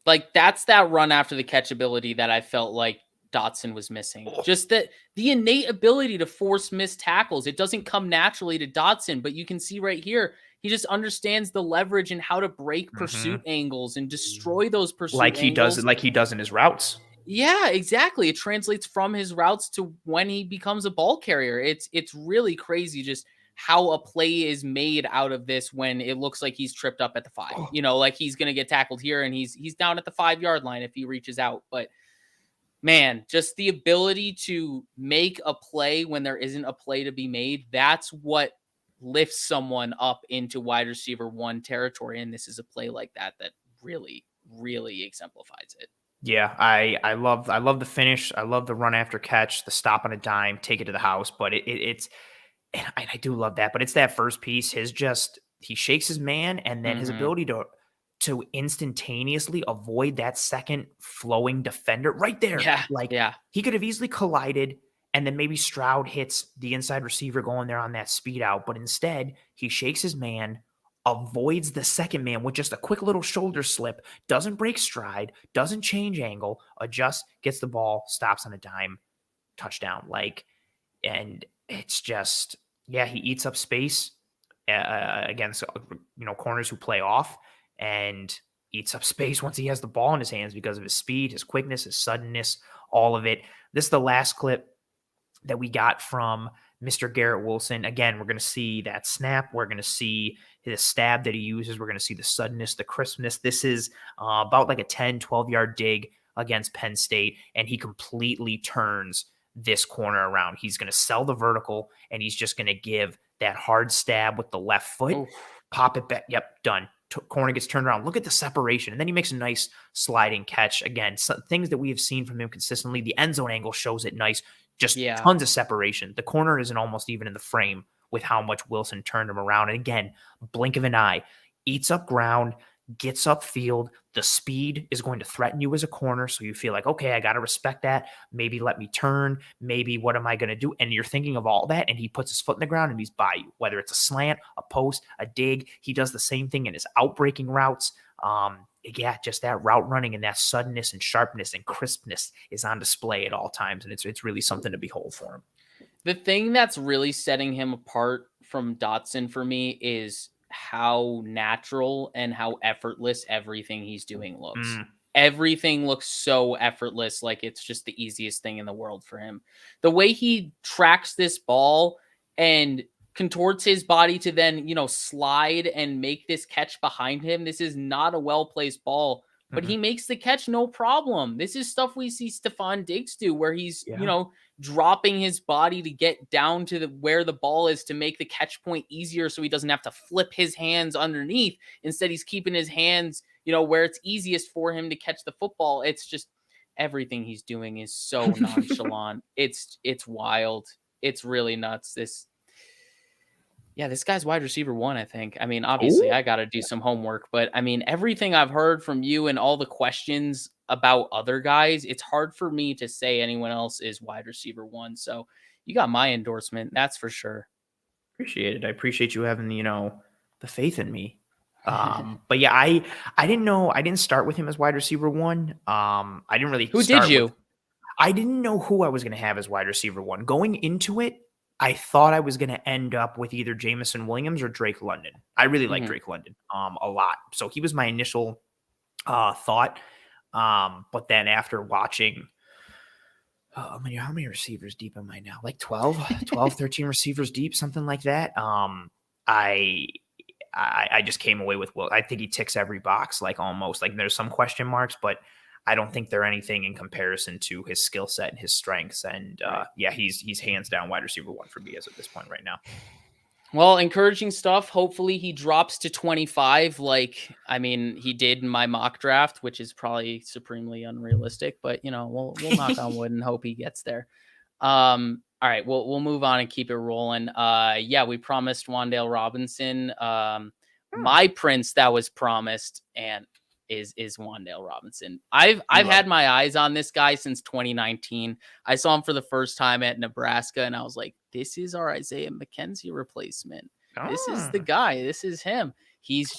Like, that's that run after the catch ability that I felt like Dotson was missing. Just the innate ability to force missed tackles. It doesn't come naturally to Dotson, but you can see right here, he just understands the leverage and how to break pursuit angles and destroy those pursuit angles. Like he does in his routes. Yeah, exactly. It translates from his routes to when he becomes a ball carrier. It's really crazy just how a play is made out of this when it looks like he's tripped up at the 5. Like he's going to get tackled here and he's down at the 5-yard line if he reaches out. But man, just the ability to make a play when there isn't a play to be made, that's what lifts someone up into wide receiver 1 territory. And this is a play like that really, really exemplifies it. Yeah, I love the finish. I love the run after catch, the stop on a dime, take it to the house. But and I do love that, but it's that first piece, he shakes his man, and then his Mhm. ability to instantaneously avoid that second flowing defender right there. Yeah, Like, yeah. he could have easily collided, and then maybe Stroud hits the inside receiver going there on that speed out, but instead, he shakes his man, avoids the second man with just a quick little shoulder slip, doesn't break stride, doesn't change angle, adjusts, gets the ball, stops on a dime, touchdown. Like, and it's just, yeah, he eats up space against corners who play off, and eats up space once he has the ball in his hands because of his speed, his quickness, his suddenness, all of it. This is the last clip that we got from Mr. Garrett Wilson. Again, we're going to see that snap. We're going to see his stab that he uses. We're going to see the suddenness, the crispness. This is about like a 10, 12-yard dig against Penn State, and he completely turns this corner around. He's going to sell the vertical, and he's just going to give that hard stab with the left foot, Oof. pop it back. Yep, done. Corner gets turned around. Look at the separation. And then he makes a nice sliding catch. Again, things that we have seen from him consistently. The end zone angle shows it nice. Just Yeah. tons of separation. The corner isn't almost even in the frame with how much Wilson turned him around. And again, blink of an eye, eats up ground, gets upfield. The speed is going to threaten you as a corner. So you feel like, okay, I got to respect that. Maybe let me turn. Maybe what am I going to do? And you're thinking of all that. And he puts his foot in the ground and he's by you, whether it's a slant, a post, a dig. He does the same thing in his outbreaking routes. Yeah, just that route running and that suddenness and sharpness and crispness is on display at all times. And it's really something to behold for him. The thing that's really setting him apart from Dotson for me is how natural and how effortless everything he's doing looks. Mm. Everything looks so effortless, like it's just the easiest thing in the world for him. The way he tracks this ball and contorts his body to then, slide and make this catch behind him. This is not a well-placed ball, but he makes the catch no problem. This is stuff we see Stephon Diggs do where he's, Yeah. dropping his body to get down to where the ball is to make the catch point easier so he doesn't have to flip his hands underneath. Instead, he's keeping his hands, where it's easiest for him to catch the football. It's just everything he's doing is so nonchalant. It's wild. It's really nuts. This guy's wide receiver 1, I think. I mean, obviously, Ooh. I got to do some homework, but I mean, everything I've heard from you and all the questions about other guys, it's hard for me to say anyone else is wide receiver 1. So you got my endorsement, that's for sure. Appreciate it. I appreciate you having, the faith in me. But yeah, I didn't know. I didn't start with him as wide receiver 1. I didn't really. Who did you? I didn't know who I was going to have as wide receiver 1 going into it. I thought I was going to end up with either Jameson Williams or Drake London. I really like Drake London a lot. So he was my initial thought. But then after watching, how many receivers deep am I now? Like 12, 13 receivers deep, something like that. I just came away with, I think he ticks every box, like almost. Like there's some question marks, but I don't think they're anything in comparison to his skill set and his strengths. And he's hands down wide receiver 1 for me as at this point right now. Well, encouraging stuff. Hopefully he drops to 25 he did in my mock draft, which is probably supremely unrealistic, but we'll knock on wood and hope he gets there. All right, we'll move on and keep it rolling. We promised Wan'Dale Robinson. My prince that was promised and is Wan'Dale Robinson. I've had my eyes on this guy since 2019. I saw him for the first time at Nebraska, and I was like, this is our Isaiah McKenzie replacement. This is the guy. This is him. He's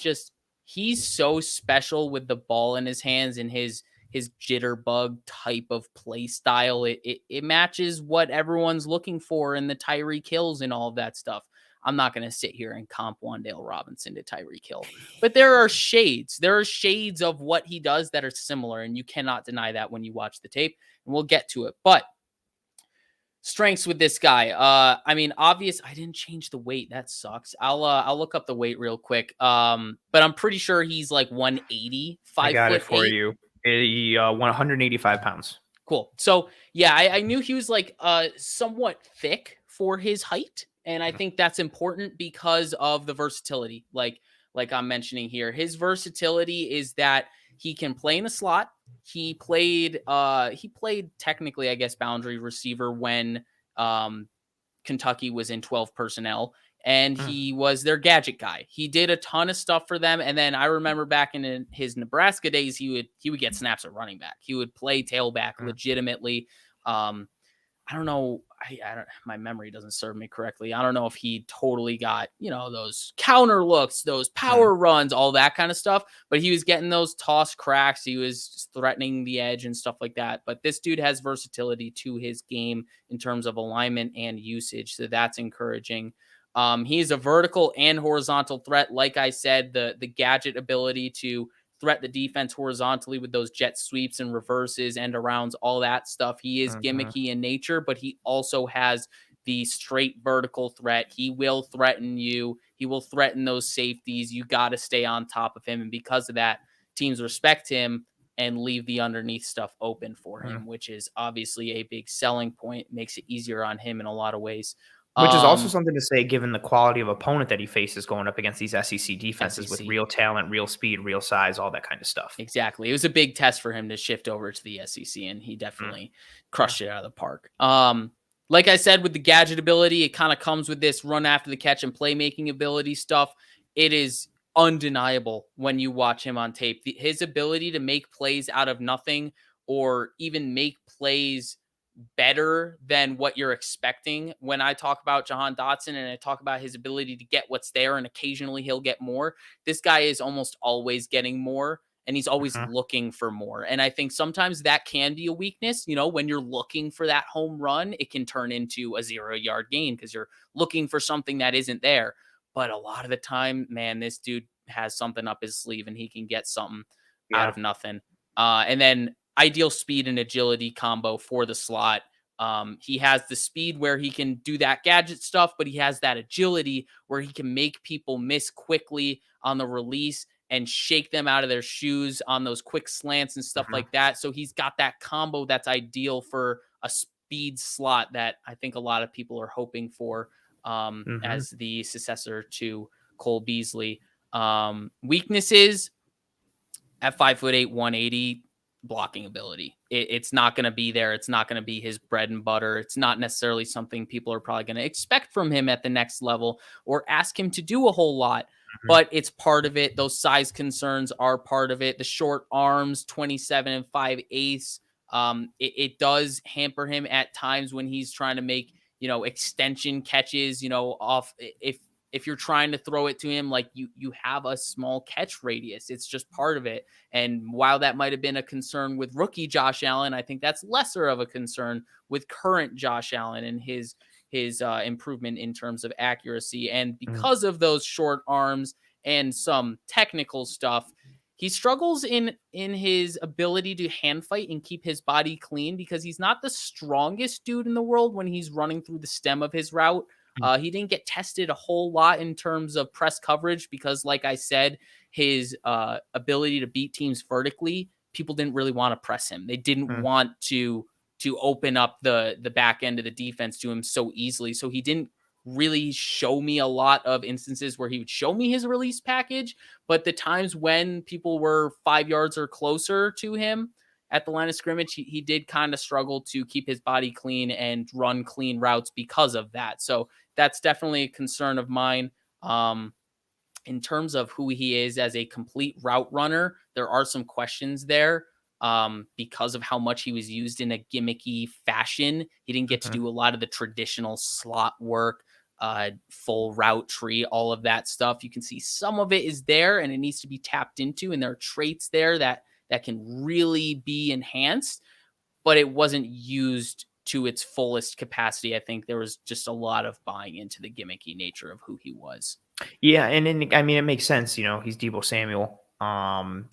so special with the ball in his hands and his jitterbug type of play style. It matches what everyone's looking for in the Tyreek Hills and all of that stuff. I'm not going to sit here and comp Wan'Dale Robinson to Tyreek Hill, but there are shades. There are shades of what he does that are similar, and you cannot deny that when you watch the tape, and we'll get to it. But strengths with this guy. Obvious. I didn't change the weight. That sucks. I'll look up the weight real quick. But I'm pretty sure he's like 180. I got it for you. He 185 pounds. Cool. So yeah, I knew he was like somewhat thick for his height. And I think that's important because of the versatility. Like I'm mentioning here, his versatility is that he can play in the slot. He played technically, I guess, boundary receiver when Kentucky was in 12 personnel, and Mm, he was their gadget guy. He did a ton of stuff for them. And then I remember back in his Nebraska days, he would get snaps at running back. He would play tailback mm, legitimately. I don't know. I don't. My memory doesn't serve me correctly. I don't know if he totally got those counter looks, those mm. power runs, all that kind of stuff. But he was getting those toss cracks. He was threatening the edge and stuff like that. But this dude has versatility to his game in terms of alignment and usage, so that's encouraging. He's a vertical and horizontal threat. Like I said, the gadget ability to threat the defense horizontally with those jet sweeps and reverses and arounds, all that stuff. He is Mhm. gimmicky in nature, but he also has the straight vertical threat. He will threaten you. He will threaten those safeties. You got to stay on top of him. And because of that, teams respect him and leave the underneath stuff open for Mm. him, which is obviously a big selling point. Makes it easier on him in a lot of ways. Which is also Um, something to say given the quality of opponent that he faces going up against these SEC defenses with SEC. real talent, real speed, real size, all that kind of stuff. Exactly. It was a big test for him to shift over to the SEC, and he Mm, definitely yeah, crushed it out of the park. Like I said, with the gadget ability, it kind of comes with this run after the catch and playmaking ability stuff. It is undeniable when you watch him on tape. His ability to make plays out of nothing, or even make plays better than what you're expecting. When I talk about Jahan Dotson and I talk about his ability to get what's there, and occasionally he'll get more, this guy is almost always getting more, and he's always mhm, looking for more. And I think sometimes that can be a weakness. When you're looking for that home run, it can turn into a 0-yard gain because you're looking for something that isn't there. But a lot of the time, man, this dude has something up his sleeve and he can get something out yeah, of nothing. And then ideal speed and agility combo for the slot. He has the speed where he can do that gadget stuff, but he has that agility where he can make people miss quickly on the release and shake them out of their shoes on those quick slants and stuff mhm, like that. So he's got that combo that's ideal for a speed slot that I think a lot of people are hoping for mhm, as the successor to Cole Beasley. Weaknesses at 5'8", 180, blocking ability. It's not going to be there. It's not going to be his bread and butter. It's not necessarily something people are probably going to expect from him at the next level or ask him to do a whole lot. mhm, But it's part of it. Those size concerns are part of it. The short arms, 27 and 5/8. It does hamper him at times when he's trying to make extension catches. Off if you're trying to throw it to him, like you have a small catch radius. It's just part of it. And while that might have been a concern with rookie Josh Allen, I think that's lesser of a concern with current Josh Allen and his improvement in terms of accuracy. And mm, because of those short arms and some technical stuff, he struggles in his ability to hand fight and keep his body clean because he's not the strongest dude in the world when he's running through the stem of his route. mm, He didn't get tested a whole lot in terms of press coverage because, like I said, his ability to beat teams vertically, people didn't really want to press him. They didn't mm, want to open up the back end of the defense to him so easily. So he didn't really show me a lot of instances where he would show me his release package. But the times when people were 5 yards or closer to him at the line of scrimmage, he did kind of struggle to keep his body clean and run clean routes because of that. So that's definitely a concern of mine. In terms of who he is as a complete route runner, there are some questions there because of how much he was used in a gimmicky fashion. He didn't get to mhm. do a lot of the traditional slot work, full route tree, all of that stuff. You can see some of it is there and it needs to be tapped into, and there are traits there that can really be enhanced, but it wasn't used to its fullest capacity. I think there was just a lot of buying into the gimmicky nature of who he was. Yeah, and then I mean it makes sense, he's Debo Samuel.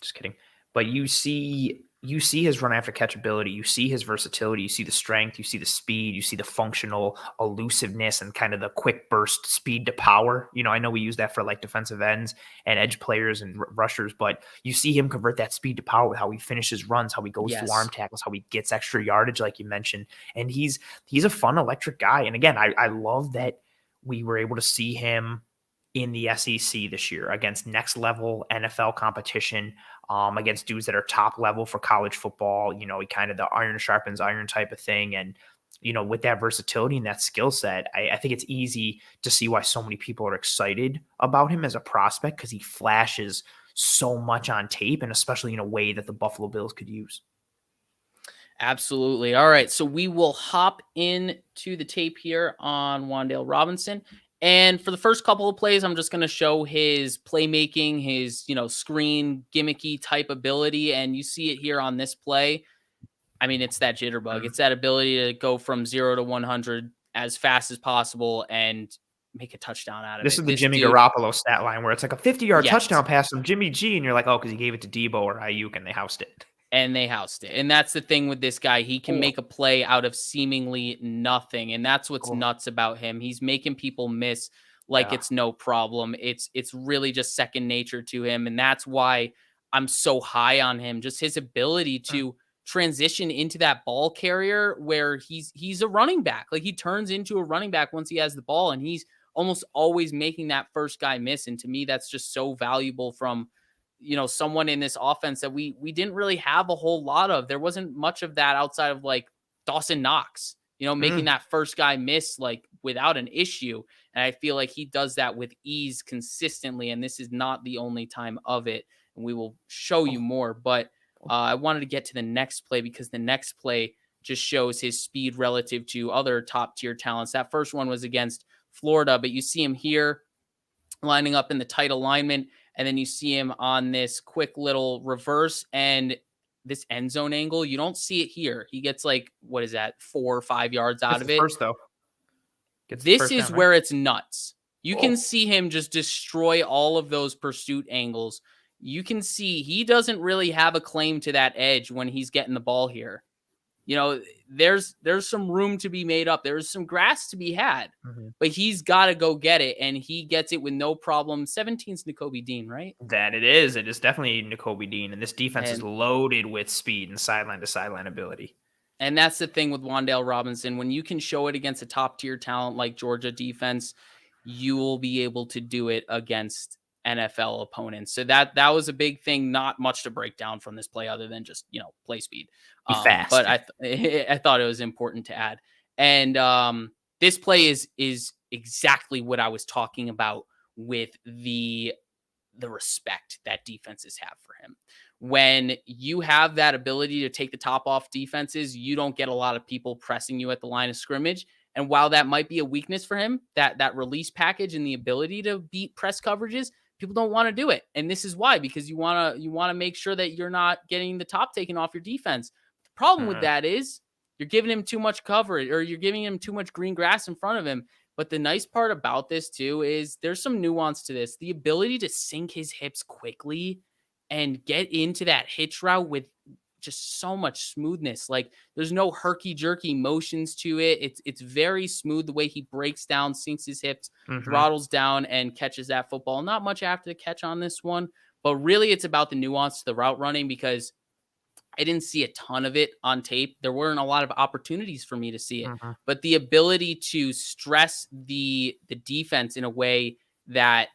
Just kidding. But you see his run after catch ability, you see his versatility, you see the strength, you see the speed, you see the functional elusiveness and kind of the quick burst speed to power. I know we use that for like defensive ends and edge players and rushers, but you see him convert that speed to power with how he finishes runs, how he goes through arm Yes. tackles, how he gets extra yardage, like you mentioned. And he's a fun electric guy. And again, I love that we were able to see him in the SEC this year against next level NFL competition, against dudes that are top level for college football. He kind of the iron sharpens iron type of thing. And with that versatility and that skill set, I think it's easy to see why so many people are excited about him as a prospect, because he flashes so much on tape, and especially in a way that the Buffalo Bills could use. Absolutely. All right. So we will hop into the tape here on Wan'Dale Robinson. And for the first couple of plays, I'm just going to show his playmaking, his, screen gimmicky type ability. And you see it here on this play. I mean, it's that jitterbug. It's that ability to go from 0 to 100 as fast as possible and make a touchdown out of This it. is the This Jimmy dude, Garoppolo stat line where it's like a 50-yard yes. touchdown pass from Jimmy G, and you're like, oh, because he gave it to Debo or Ayuk and they housed it. And they housed it. And that's the thing with this guy. He can make a play out of seemingly nothing. And that's what's nuts about him. He's making people miss like it's no problem. It's really just second nature to him. And that's why I'm so high on him. Just his ability to transition into that ball carrier where he's a running back. Like, he turns into a running back once he has the ball, and he's almost always making that first guy miss. And to me, that's just so valuable from someone in this offense that we didn't really have a whole lot of. There wasn't much of that outside of like Dawson Knox, making that first guy miss like without an issue. And I feel like he does that with ease consistently. And this is not the only time of it. And we will show you more. But I wanted to get to the next play because the next play just shows his speed relative to other top tier talents. That first one was against Florida, but you see him here lining up in the tight alignment. And then you see him on this quick little reverse and this end zone angle. You don't see it here. He gets like, 4 or 5 yards out of it. First, though. This is where it's nuts. You can see him just destroy all of those pursuit angles. You can see he doesn't really have a claim to that edge when he's getting the ball here. There's some room to be made up. There's some grass to be had, but he's got to go get it, and he gets it with no problem. 17's Nakobe Dean, right? That it is. It is definitely Nakobe Dean, and this defense is loaded with speed and sideline-to-sideline ability. And that's the thing with Wan'Dale Robinson. When you can show it against a top-tier talent like Georgia defense, you will be able to do it against NFL opponents. So that was a big thing. Not much to break down from this play other than just, play speed. Fast. But I thought it was important to add. And this play is exactly what I was talking about with the respect that defenses have for him. When you have that ability to take the top off defenses, you don't get a lot of people pressing you at the line of scrimmage. And while that might be a weakness for him, that release package and the ability to beat press coverages, people don't want to do it. And this is why, because you want to make sure that you're not getting the top taken off your defense. The problem with that is you're giving him too much coverage, or you're giving him too much green grass in front of him. But the nice part about this too is there's some nuance to this. The ability to sink his hips quickly and get into that hitch route with just so much smoothness. Like, there's no herky-jerky motions to it. It's very smooth the way he breaks down, sinks his hips, throttles down, and catches that football. Not much after the catch on this one, but really it's about the nuance to the route running, because I didn't see a ton of it on tape. There weren't a lot of opportunities for me to see it, but the ability to stress the defense in a way that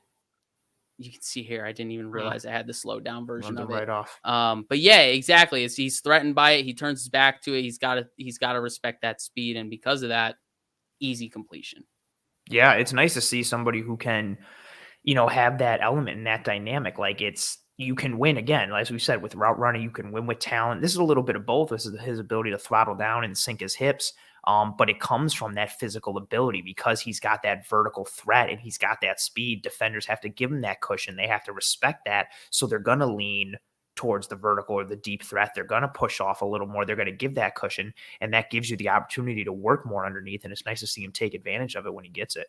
you can see here. I didn't even realize I had the slowed down version of it. Right off. But yeah, exactly. He's threatened by it. He turns his back to it. He's got to respect that speed. And because of that, easy completion. Yeah. It's nice to see somebody who can, have that element and that dynamic. Like, you can win again, as we said, with route running, you can win with talent. This is a little bit of both. This is his ability to throttle down and sink his hips. But it comes from that physical ability, because he's got that vertical threat and he's got that speed. Defenders have to give him that cushion. They have to respect that. So they're going to lean towards the vertical or the deep threat. They're going to push off a little more. They're going to give that cushion, and that gives you the opportunity to work more underneath. And it's nice to see him take advantage of it when he gets it.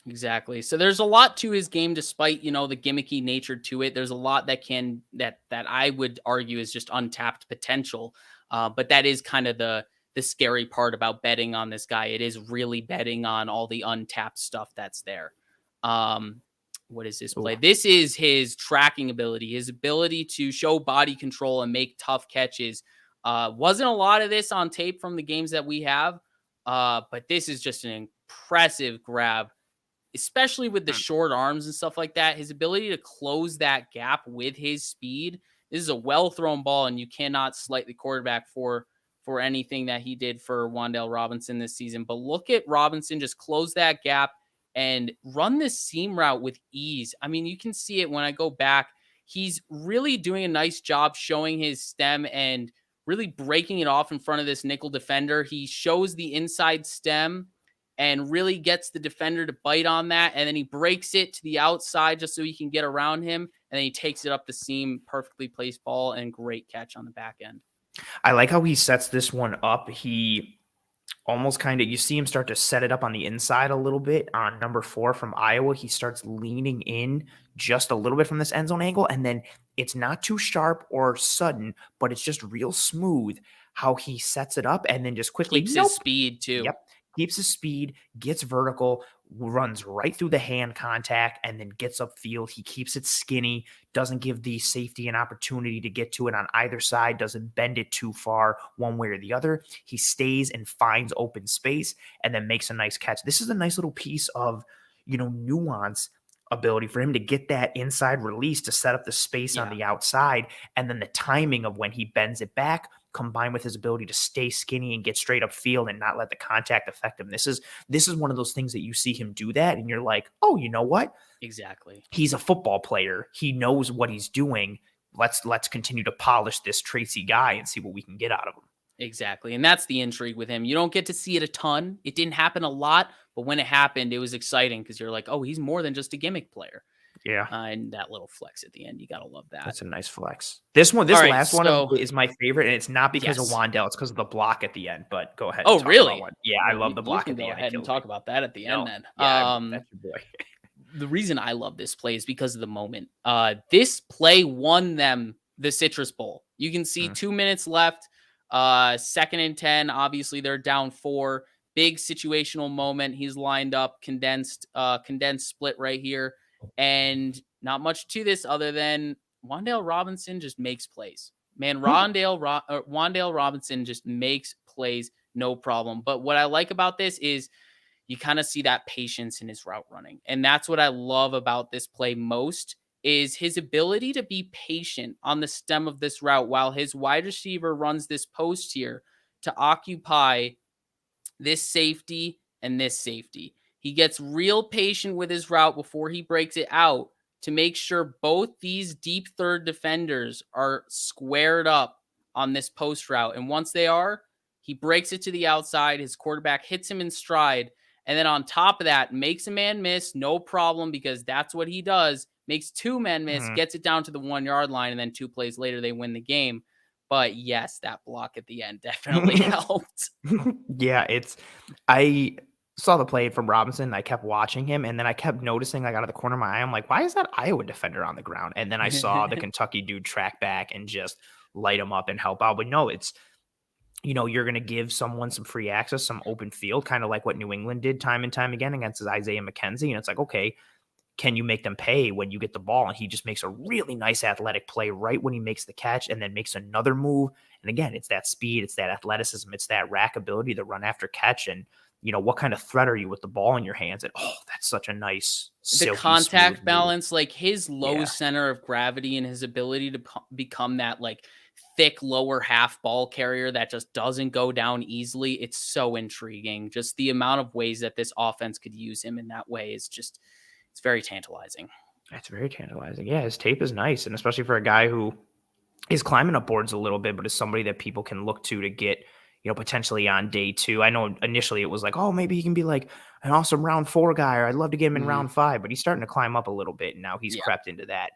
Exactly. So there's a lot to his game, despite, the gimmicky nature to it. There's a lot that I would argue is just untapped potential. But that is kind of the scary part about betting on this guy. It is really betting on all the untapped stuff that's there. What is this play? This is his tracking ability, his ability to show body control and make tough catches. Wasn't a lot of this on tape from the games that we have, but this is just an impressive grab, especially with the short arms and stuff like that. His ability to close that gap with his speed. This is a well-thrown ball, and you cannot slight the quarterback for for anything that he did for Wan'Dale Robinson this season. But look at Robinson just close that gap and run this seam route with ease. I mean, you can see it when I go back. He's really doing a nice job showing his stem and really breaking it off in front of this nickel defender. He shows the inside stem and really gets the defender to bite on that. And then he breaks it to the outside just so he can get around him. And then he takes it up the seam, perfectly placed ball, and great catch on the back end. I like how he sets this one up. He almost kind of, you see him start to set it up on the inside a little bit on number 4 from Iowa. He starts leaning in just a little bit from this end zone angle, and then it's not too sharp or sudden, but it's just real smooth how he sets it up and then just quickly keeps his speed too. Yep. Keeps his speed, gets vertical, runs right through the hand contact, and then gets upfield. He keeps it skinny, doesn't give the safety an opportunity to get to it on either side, doesn't bend it too far one way or the other. He stays and finds open space and then makes a nice catch. This is a nice little piece of, nuance ability for him to get that inside release to set up the space on the outside, and then the timing of when he bends it back combined with his ability to stay skinny and get straight up field and not let the contact affect him. This is one of those things that you see him do that and you're like, oh, you know what? Exactly. He's a football player. He knows what he's doing. Let's continue to polish this Tracy guy and see what we can get out of him. Exactly. And that's the intrigue with him. You don't get to see it a ton. It didn't happen a lot, but when it happened, it was exciting because you're like, oh, he's more than just a gimmick player. Yeah. And that little flex at the end, you got to love that. That's a nice flex. This last one is my favorite, and it's not because of Wan'Dale. It's because of the block at the end, but go ahead. Oh, really? Yeah, I love the block at the end. Go ahead and talk about that at the end then. Yeah, that's your boy. The reason I love this play is because of the moment. This play won them the Citrus Bowl. You can see 2 minutes left, 2nd and 10. Obviously, they're down 4. Big situational moment. He's lined up, condensed split right here. And not much to this other than Wan'Dale Robinson just makes plays. Man, Wan'Dale Robinson just makes plays, no problem. But what I like about this is you kind of see that patience in his route running. And that's what I love about this play most is his ability to be patient on the stem of this route while his wide receiver runs this post here to occupy this safety and this safety. He gets real patient with his route before he breaks it out to make sure both these deep third defenders are squared up on this post route. And once they are, he breaks it to the outside. His quarterback hits him in stride. And then on top of that, makes a man miss, no problem, because that's what he does. Makes 2 men miss, gets it down to the 1 yard line, and then 2 plays later, they win the game. But yes, that block at the end definitely helped. Yeah, I saw the play from Robinson. I kept watching him, and then I kept noticing, like, out of the corner of my eye, I'm like, why is that Iowa defender on the ground? And then I saw the Kentucky dude track back and just light him up and help out. But no, it's, you're going to give someone some free access, some open field, kind of like what New England did time and time again against Isaiah McKenzie. And it's like, okay, can you make them pay when you get the ball? And he just makes a really nice athletic play right when he makes the catch and then makes another move. And again, it's that speed, it's that athleticism, it's that rack ability to run after catch. And, what kind of threat are you with the ball in your hands? And, that's such a nice, the contact balance, like his low center of gravity and his ability to become that like thick lower half ball carrier that just doesn't go down easily. It's so intriguing. Just the amount of ways that this offense could use him in that way is just, it's very tantalizing. It's very tantalizing. Yeah, his tape is nice. And especially for a guy who is climbing up boards a little bit, but is somebody that people can look to get, potentially on day 2. I know initially it was like, oh, maybe he can be like an awesome round 4 guy, or I'd love to get him in round 5, but he's starting to climb up a little bit. And now he's crept into that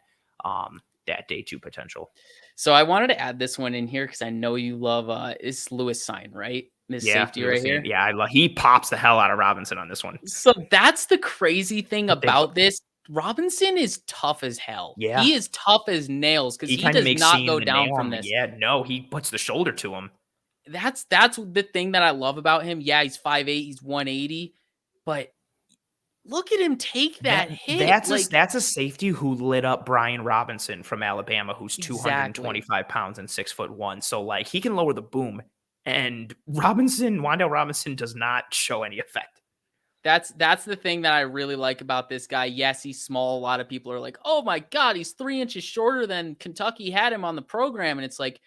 day 2 potential. So I wanted to add this one in here because I know you love is Lewis Sign, right? This safety right here. Yeah, he pops the hell out of Robinson on this one. So that's the crazy thing about this. Robinson is tough as hell. Yeah. He is tough as nails because he does not go down from this. Yeah, no, he puts the shoulder to him. That's the thing that I love about him. Yeah, he's 5'8", he's 180, but look at him take that hit. That's a safety who lit up Brian Robinson from Alabama, who's 225 pounds and 6'1". So like he can lower the boom, and Wan'Dale Robinson does not show any effect. That's the thing that I really like about this guy. Yes, he's small. A lot of people are like, oh my God, he's 3 inches shorter than Kentucky had him on the program. And it's like,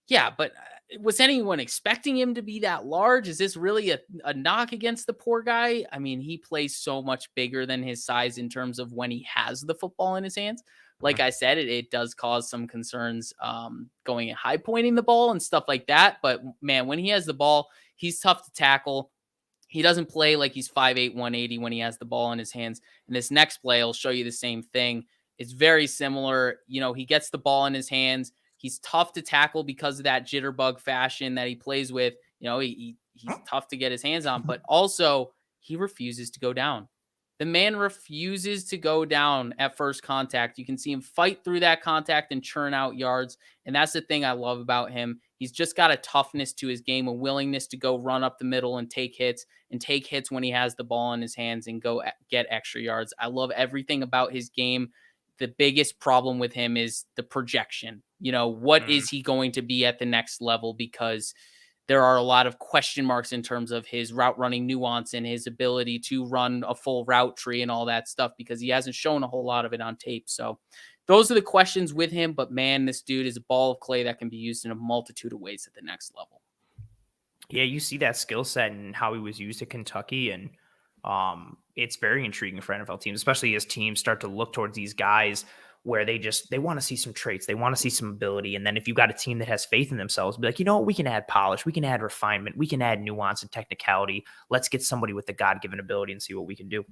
yeah, but Was anyone expecting him to be that large? Is this really a knock against the poor guy? I mean, he plays so much bigger than his size in terms of when he has the football in his hands. Like I said, it does cause some concerns going and high pointing the ball and stuff like that. But man, when he has the ball, he's tough to tackle. He doesn't play like he's 5'8", 180 when he has the ball in his hands. And this next play will show you the same thing. It's very similar. You know, he gets the ball in his hands. He's tough to tackle because of that jitterbug fashion that he plays with. You know, he's tough to get his hands on, but also he refuses to go down. The man refuses to go down at first contact. You can see him fight through that contact and churn out yards. And that's the thing I love about him. He's just got a toughness to his game, a willingness to go run up the middle and take hits when he has the ball in his hands and go get extra yards. I love everything about his game. The biggest problem with him is the projection. You know, what is he going to be at the next level? Because there are a lot of question marks in terms of his route running nuance and his ability to run a full route tree and all that stuff, because he hasn't shown a whole lot of it on tape. So those are the questions with him. But man, this dude is a ball of clay that can be used in a multitude of ways at the next level. Yeah, you see that skill set and how he was used at Kentucky, and it's very intriguing for NFL teams, especially as teams start to look towards these guys where they want to see some traits, they want to see some ability. And then if you've got a team that has faith in themselves, be like, you know what, we can add polish, we can add refinement, we can add nuance and technicality. Let's get somebody with the God-given ability and see what we can do.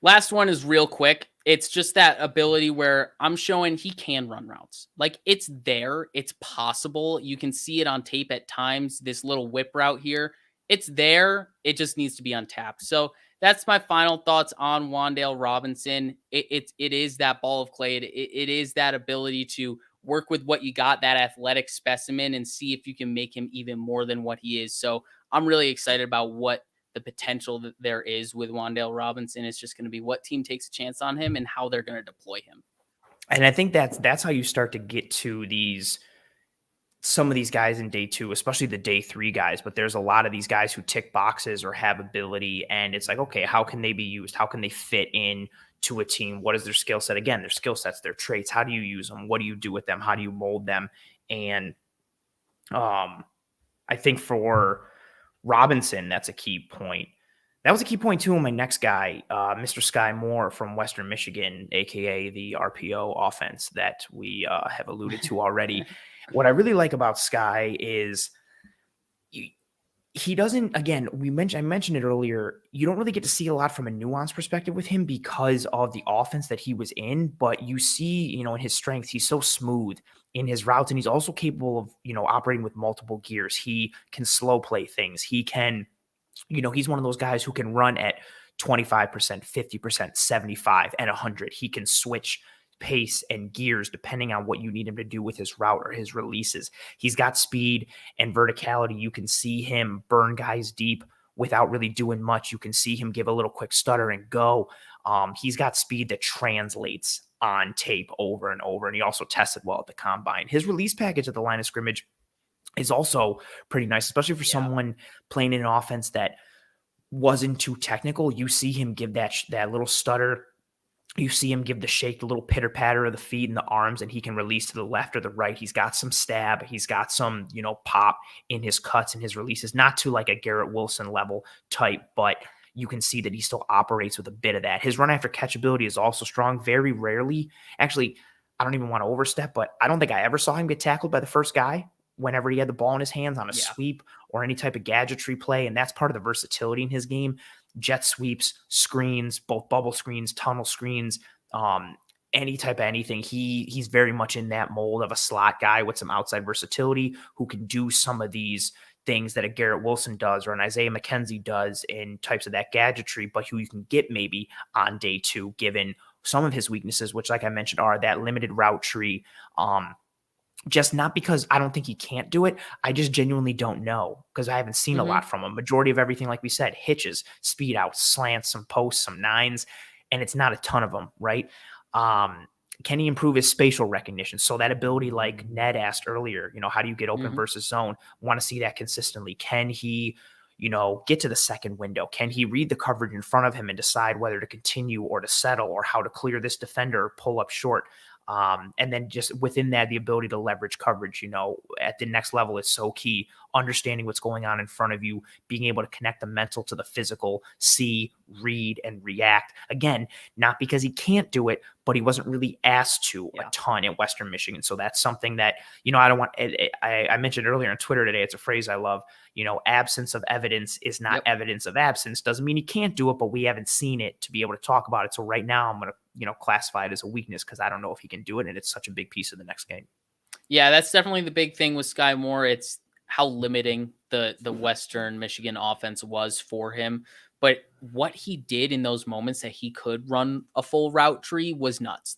Last one is real quick. It's just that ability where I'm showing he can run routes. Like, it's there. It's possible. You can see it on tape at times. This little whip route here, it's there. It just needs to be untapped. So that's my final thoughts on Wan'Dale Robinson. It is that ball of clay. It is that ability to work with what you got, that athletic specimen, and see if you can make him even more than what he is. So I'm really excited about what the potential that there is with Wan'Dale Robinson. It's just going to be what team takes a chance on him and how they're going to deploy him. And I think that's how you start to get to some of these guys in day two, especially the day three guys. But there's a lot of these guys who tick boxes or have ability, and it's like, okay, how can they be used? How can they fit in to a team? What is their skill set? Again, their skill sets, their traits. How do you use them? What do you do with them? How do you mold them? And I think for Robinson, that's a key point. That was a key point too in my next guy, Mr. Skyy Moore from Western Michigan, aka the RPO offense that we have alluded to already. What I really like about Skyy is he doesn't, again, I mentioned it earlier, you don't really get to see a lot from a nuance perspective with him because of the offense that he was in, but you see, in his strengths, he's so smooth in his routes, and he's also capable of, operating with multiple gears. He can slow play things. He can, he's one of those guys who can run at 25%, 50%, 75, and 100. He can switch pace and gears depending on what you need him to do with his route or his releases. He's got speed and verticality. You can see him burn guys deep without really doing much. You can see him give a little quick stutter and go. He's got speed that translates on tape over and over, and he also tested well at the combine. His release package at the line of scrimmage is also pretty nice, especially for someone playing in an offense that wasn't too technical. You see him give that little stutter. You see him give the shake, the little pitter patter of the feet and the arms, and he can release to the left or the right. He's got some stab. He's got some, pop in his cuts and his releases, not to like a Garrett Wilson level type, but you can see that he still operates with a bit of that. His run after catch ability is also strong. Very rarely, actually, I don't even want to overstep, but I don't think I ever saw him get tackled by the first guy whenever he had the ball in his hands on a sweep or any type of gadgetry play. And that's part of the versatility in his game. Jet sweeps, screens, both bubble screens, tunnel screens, any type of anything. He's very much in that mold of a slot guy with some outside versatility who can do some of these things that a Garrett Wilson does or an Isaiah McKenzie does in types of that gadgetry, but who you can get maybe on day two, given some of his weaknesses, which, like I mentioned, are that limited route tree. Just not because I don't think he can't do it. I just genuinely don't know because I haven't seen a lot from him. Majority of everything, like we said, hitches, speed out, slants, some posts, some nines, and it's not a ton of them, right? Can he improve his spatial recognition? So that ability, like Ned asked earlier, how do you get open versus zone? Want to see that consistently. Can he, get to the second window? Can he read the coverage in front of him and decide whether to continue or to settle or how to clear this defender or pull up short? And then just within that, the ability to leverage coverage, at the next level is so key. Understanding what's going on in front of you, being able to connect the mental to the physical, see, read, and react. Again, not because he can't do it, but he wasn't really asked to a ton at Western Michigan. So that's something that, I don't want, I mentioned earlier on Twitter today, it's a phrase I love, absence of evidence is not evidence of absence. Doesn't mean he can't do it, but we haven't seen it to be able to talk about it. So right now I'm going to, classify it as a weakness because I don't know if he can do it. And it's such a big piece of the next game. Yeah, that's definitely the big thing with Skyy Moore. It's how limiting the Western Michigan offense was for him. But what he did in those moments that he could run a full route tree was nuts.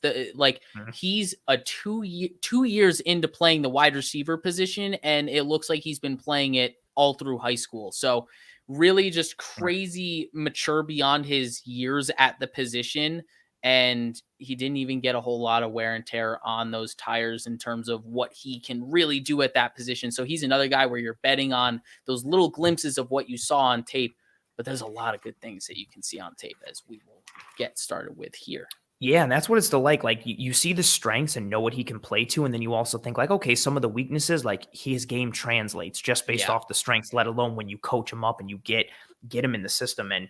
He's a 2 years into playing the wide receiver position, and it looks like he's been playing it all through high school. So really just crazy mature beyond his years at the position. And he didn't even get a whole lot of wear and tear on those tires in terms of what he can really do at that position. So he's another guy where you're betting on those little glimpses of what you saw on tape, but there's a lot of good things that you can see on tape as we will get started with here. Yeah, and that's what it's like. Like you see the strengths and know what he can play to, and then you also think like, okay, some of the weaknesses, like his game translates just based off the strengths, let alone when you coach him up and you get him in the system. And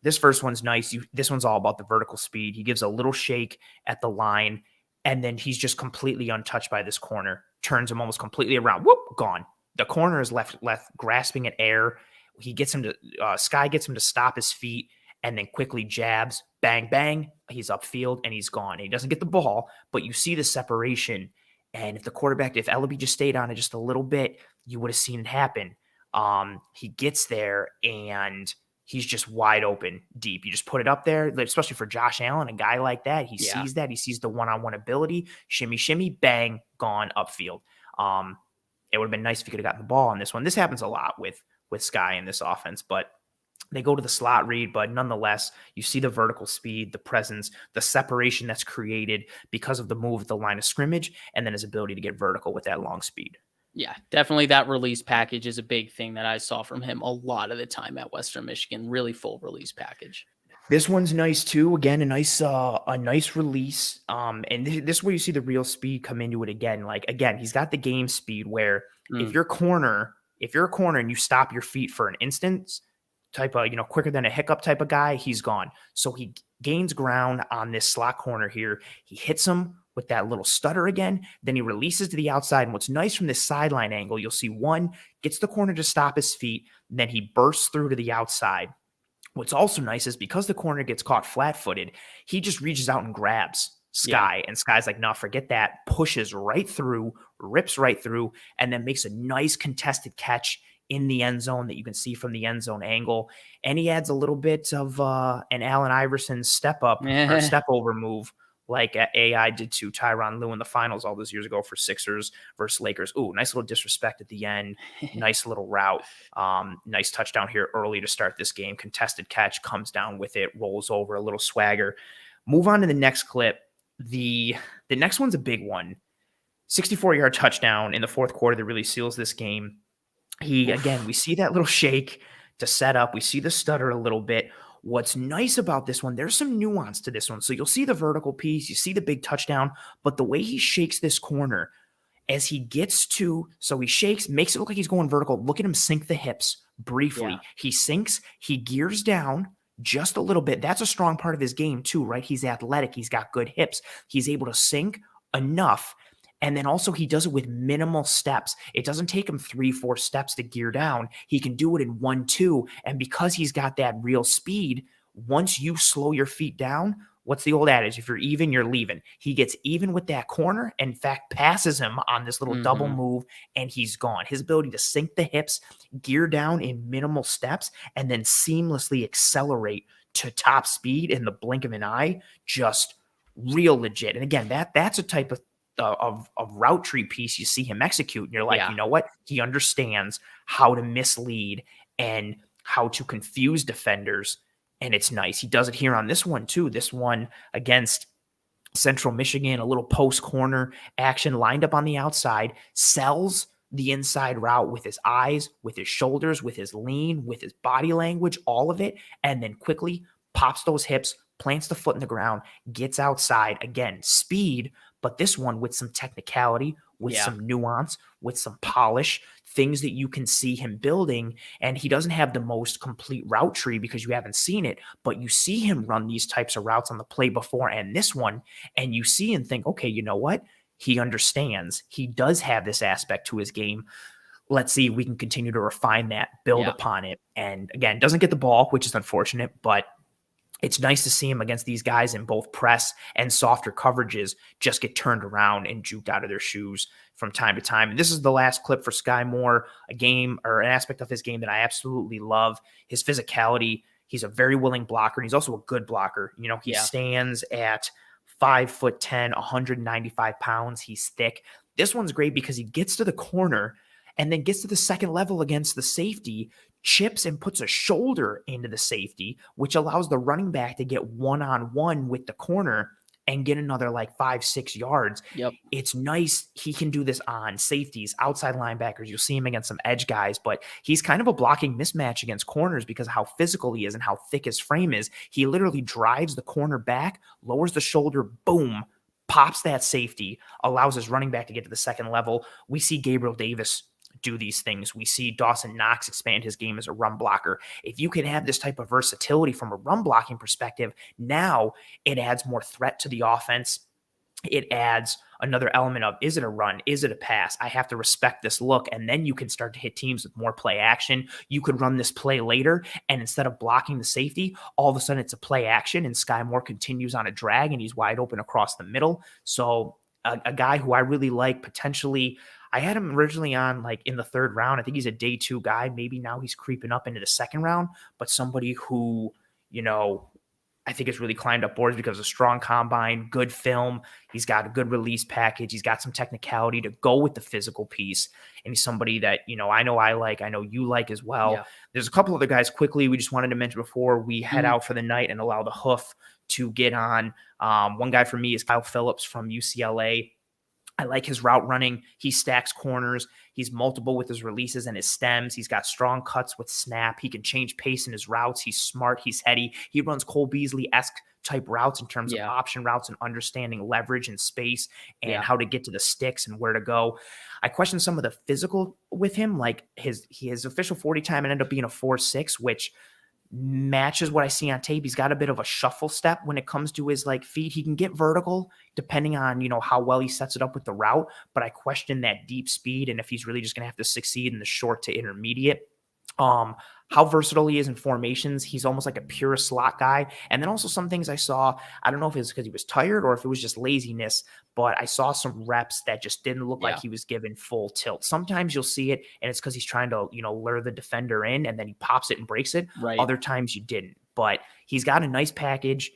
this first one's nice. This one's all about the vertical speed. He gives a little shake at the line, and then he's just completely untouched by this corner. Turns him almost completely around. Whoop, gone. The corner is left grasping at air. He gets him to Skyy gets him to stop his feet, and then quickly jabs. Bang, bang. He's upfield and he's gone. And he doesn't get the ball, but you see the separation. And if Ellaby just stayed on it just a little bit, you would have seen it happen. He gets there and he's just wide open deep. You just put it up there, especially for Josh Allen, a guy like that. He sees that. He sees the one-on-one ability. Shimmy, shimmy, bang, gone upfield. It would have been nice if he could have gotten the ball on this one. This happens a lot with Skyy in this offense, but they go to the slot read, but nonetheless, you see the vertical speed, the presence, the separation that's created because of the move at the line of scrimmage, and then his ability to get vertical with that long speed. Yeah, definitely that release package is a big thing that I saw from him a lot of the time at Western Michigan. Really full release package. This one's nice too. Again, a nice release. And this is where you see the real speed come into it again. Like again, he's got the game speed where if you're a corner and you stop your feet for an instant, type of, quicker than a hiccup type of guy, he's gone. So he gains ground on this slot corner here. He hits him with that little stutter again. Then he releases to the outside. And what's nice from this sideline angle, you'll see one gets the corner to stop his feet. Then he bursts through to the outside. What's also nice is because the corner gets caught flat-footed, he just reaches out and grabs Skyy. And Skye's like, no, forget that. Pushes right through, rips right through, and then makes a nice contested catch in the end zone that you can see from the end zone angle. And he adds a little bit of an Allen Iverson step up or step over move like AI did to Tyronn Lue in the finals all those years ago for Sixers versus Lakers. Ooh, nice little disrespect at the end. Nice little route. Nice touchdown here early to start this game. Contested catch, comes down with it, rolls over, a little swagger. Move on to the next clip. The next one's a big one. 64-yard touchdown in the fourth quarter that really seals this game. Again, we see that little shake to set up. We see the stutter a little bit. What's nice about this one, there's some nuance to this one. So you'll see the vertical piece, you see the big touchdown, but the way he shakes this corner as he gets to, so he shakes, makes it look like he's going vertical. Look at him sink the hips briefly. Yeah. He sinks, he gears down just a little bit. That's a strong part of his game too, right? He's athletic. He's got good hips. He's able to sink enough. And then also he does it with minimal steps. It doesn't take him 3-4 steps to gear down. He can do it in 1-2. And because he's got that real speed, once you slow your feet down, what's the old adage? If you're even, you're leaving. He gets even with that corner and in fact passes him on this little double move and he's gone. His ability to sink the hips, gear down in minimal steps, and then seamlessly accelerate to top speed in the blink of an eye, just real legit. And again, that's a type of route tree piece you see him execute. And you're like, you know what? He understands how to mislead and how to confuse defenders. And it's nice. He does it here on this one too. This one against Central Michigan, a little post corner action lined up on the outside, sells the inside route with his eyes, with his shoulders, with his lean, with his body language, all of it. And then quickly pops those hips, plants the foot in the ground, gets outside. Again, speed, But this one with some technicality, with Yeah. some nuance, with some polish, things that you can see him building. And he doesn't have the most complete route tree because you haven't seen it, but you see him run these types of routes on the play before and this one, and you see and think, okay, you know what? He understands. He does have this aspect to his game. Let's see if we can continue to refine that, build Yeah. upon it. And again, doesn't get the ball, which is unfortunate, but it's nice to see him against these guys in both press and softer coverages just get turned around and juked out of their shoes from time to time. And this is the last clip for Skyy Moore, a game or an aspect of his game that I absolutely love. His physicality. He's a very willing blocker, and he's also a good blocker. You know, he stands at 5'10", 195 pounds. He's thick. This one's great because he gets to the corner and then gets to the second level against the safety, chips and puts a shoulder into the safety, which allows the running back to get one-on-one with the corner and get another like 5-6 yards. Yep. It's nice. He can do this on safeties, outside linebackers. You'll see him against some edge guys, but he's kind of a blocking mismatch against corners because of how physical he is and how thick his frame is. He literally drives the corner back, lowers the shoulder, boom, pops that safety, allows his running back to get to the second level. We see Gabriel Davis do these things. We see Dawson Knox expand his game as a run blocker. If you can have this type of versatility from a run blocking perspective, now it adds more threat to the offense. It adds another element of, is it a run? Is it a pass? I have to respect this look. And then you can start to hit teams with more play action. You could run this play later, and instead of blocking the safety, all of a sudden it's a play action, and Skyy Moore continues on a drag, and he's wide open across the middle. So a guy who I really like potentially, I had him originally on like in the third round. I think he's a day 2 guy. Maybe now he's creeping up into the second round, but somebody who, you know, I think has really climbed up boards because of strong combine, good film. He's got a good release package. He's got some technicality to go with the physical piece. And he's somebody that, you know I like, I know you like as well. Yeah. There's a couple other guys quickly we just wanted to mention before we head out for the night and allow the hoof to get on. One guy for me is Kyle Phillips from UCLA. I like his route running. He stacks corners. He's multiple with his releases and his stems. He's got strong cuts with snap. He can change pace in his routes. He's smart. He's heady. He runs Cole Beasley-esque type routes in terms of option routes and understanding leverage and space and how to get to the sticks and where to go. I question some of the physical with him, like his official 40 time and ended up being a 4.6, which matches what I see on tape. He's got a bit of a shuffle step when it comes to his like feet. He can get vertical depending on, you know, how well he sets it up with the route, but I question that deep speed and if he's really just going to have to succeed in the short to intermediate. How versatile he is in formations. He's almost like a pure slot guy. And then also some things I saw, I don't know if it's because he was tired or if it was just laziness, but I saw some reps that just didn't look like he was given full tilt. Sometimes you'll see it and it's because he's trying to, you know, lure the defender in and then he pops it and breaks it. Right. Other times you didn't, but he's got a nice package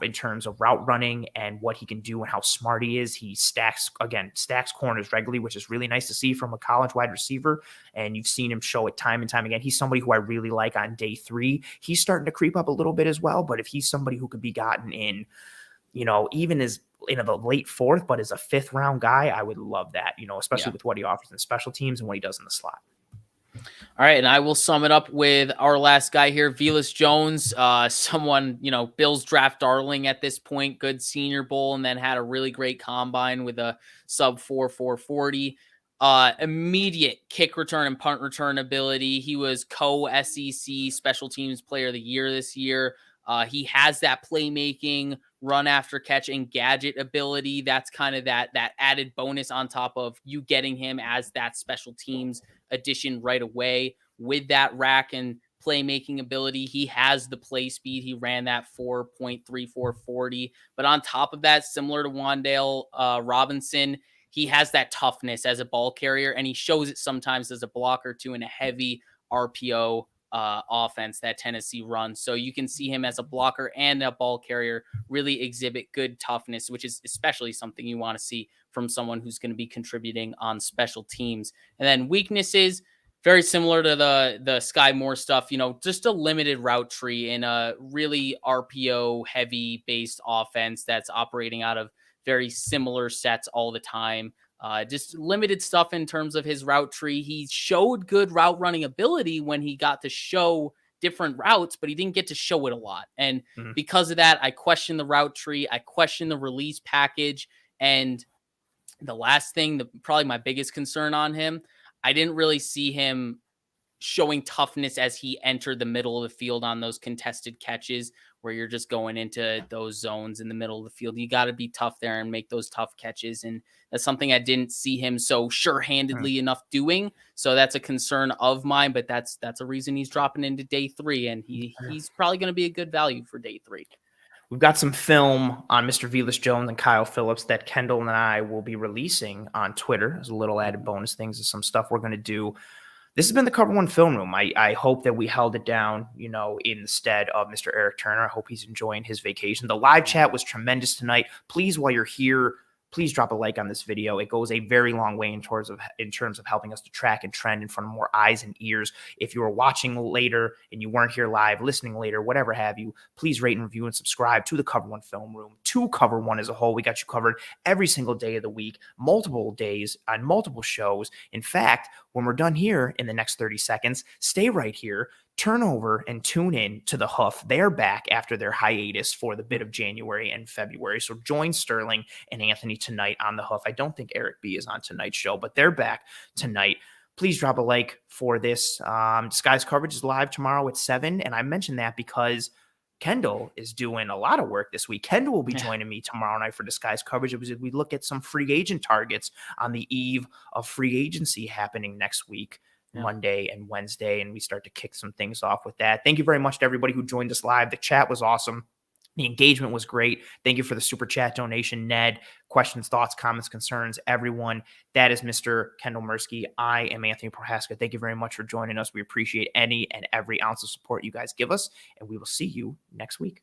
in terms of route running and what he can do and how smart he is. He stacks corners regularly, which is really nice to see from a college wide receiver. And you've seen him show it time and time again. He's somebody who I really like on day 3. He's starting to creep up a little bit as well, but if he's somebody who could be gotten in, you know, even as in the late 4th, but as a 5th round guy, I would love that, you know, especially with what he offers in special teams and what he does in the slot. All right, and I will sum it up with our last guy here, Velus Jones, someone, you know, Bills draft darling at this point, good Senior Bowl, and then had a really great combine with a sub 4.40. Immediate kick return and punt return ability. He was co-SEC Special Teams Player of the Year this year. He has that playmaking, run after catch, and gadget ability. That's kind of that added bonus on top of you getting him as that special teams addition right away. With that rack and playmaking ability, he has the play speed. He ran that 4.3440. But on top of that, similar to Wan'Dale Robinson, he has that toughness as a ball carrier, and he shows it sometimes as a blocker too in a heavy RPO offense that Tennessee runs. So you can see him as a blocker and a ball carrier really exhibit good toughness, which is especially something you want to see from someone who's going to be contributing on special teams. And then weaknesses, very similar to the Skyy Moore stuff, you know, just a limited route tree in a really RPO heavy based offense that's operating out of very similar sets all the time. Just limited stuff in terms of his route tree. He showed good route running ability when he got to show different routes, but he didn't get to show it a lot. And because of that, I question the route tree. I question the release package. And the last thing, probably my biggest concern on him, I didn't really see him showing toughness as he entered the middle of the field on those contested catches where you're just going into those zones in the middle of the field. You got to be tough there and make those tough catches. And that's something I didn't see him so sure-handedly enough doing. So that's a concern of mine, but that's a reason he's dropping into day 3. And he's probably going to be a good value for day 3. We've got some film on Mr. Velus Jones and Kyle Phillips that Kendall and I will be releasing on Twitter as a little added bonus things and some stuff we're going to do. This has been the Cover One Film Room. I hope that we held it down, instead of Mr. Eric Turner. I hope he's enjoying his vacation. The live chat was tremendous tonight. Please, while you're here, please drop a like on this video. It goes a very long way in terms of helping us to track and trend in front of more eyes and ears. If you were watching later and you weren't here live, listening later, whatever have you, please rate and review and subscribe to the Cover One Film Room, to Cover One as a whole. We got you covered every single day of the week, multiple days on multiple shows. In fact, when we're done here in the next 30 seconds, stay right here. Turn over and tune in to the Huff. They're back after their hiatus for the bit of January and February. So join Sterling and Anthony tonight on the Huff. I don't think Eric B is on tonight's show, but they're back tonight. Please drop a like for this. Sky's coverage is live tomorrow at 7. And I mentioned that because Kendall is doing a lot of work this week. Kendall will be joining me tomorrow night for Sky's coverage. We look at some free agent targets on the eve of free agency happening next week. Monday and Wednesday, and we start to kick some things off with that. Thank you very much to everybody who joined us live. The chat was awesome. The engagement was great. Thank you for the super chat donation, Ned. Questions, thoughts, comments, concerns, everyone. That is Mr. Kendall Mirsky. I am Anthony Prohaska. Thank you very much for joining us. We appreciate any and every ounce of support you guys give us, and we will see you next week.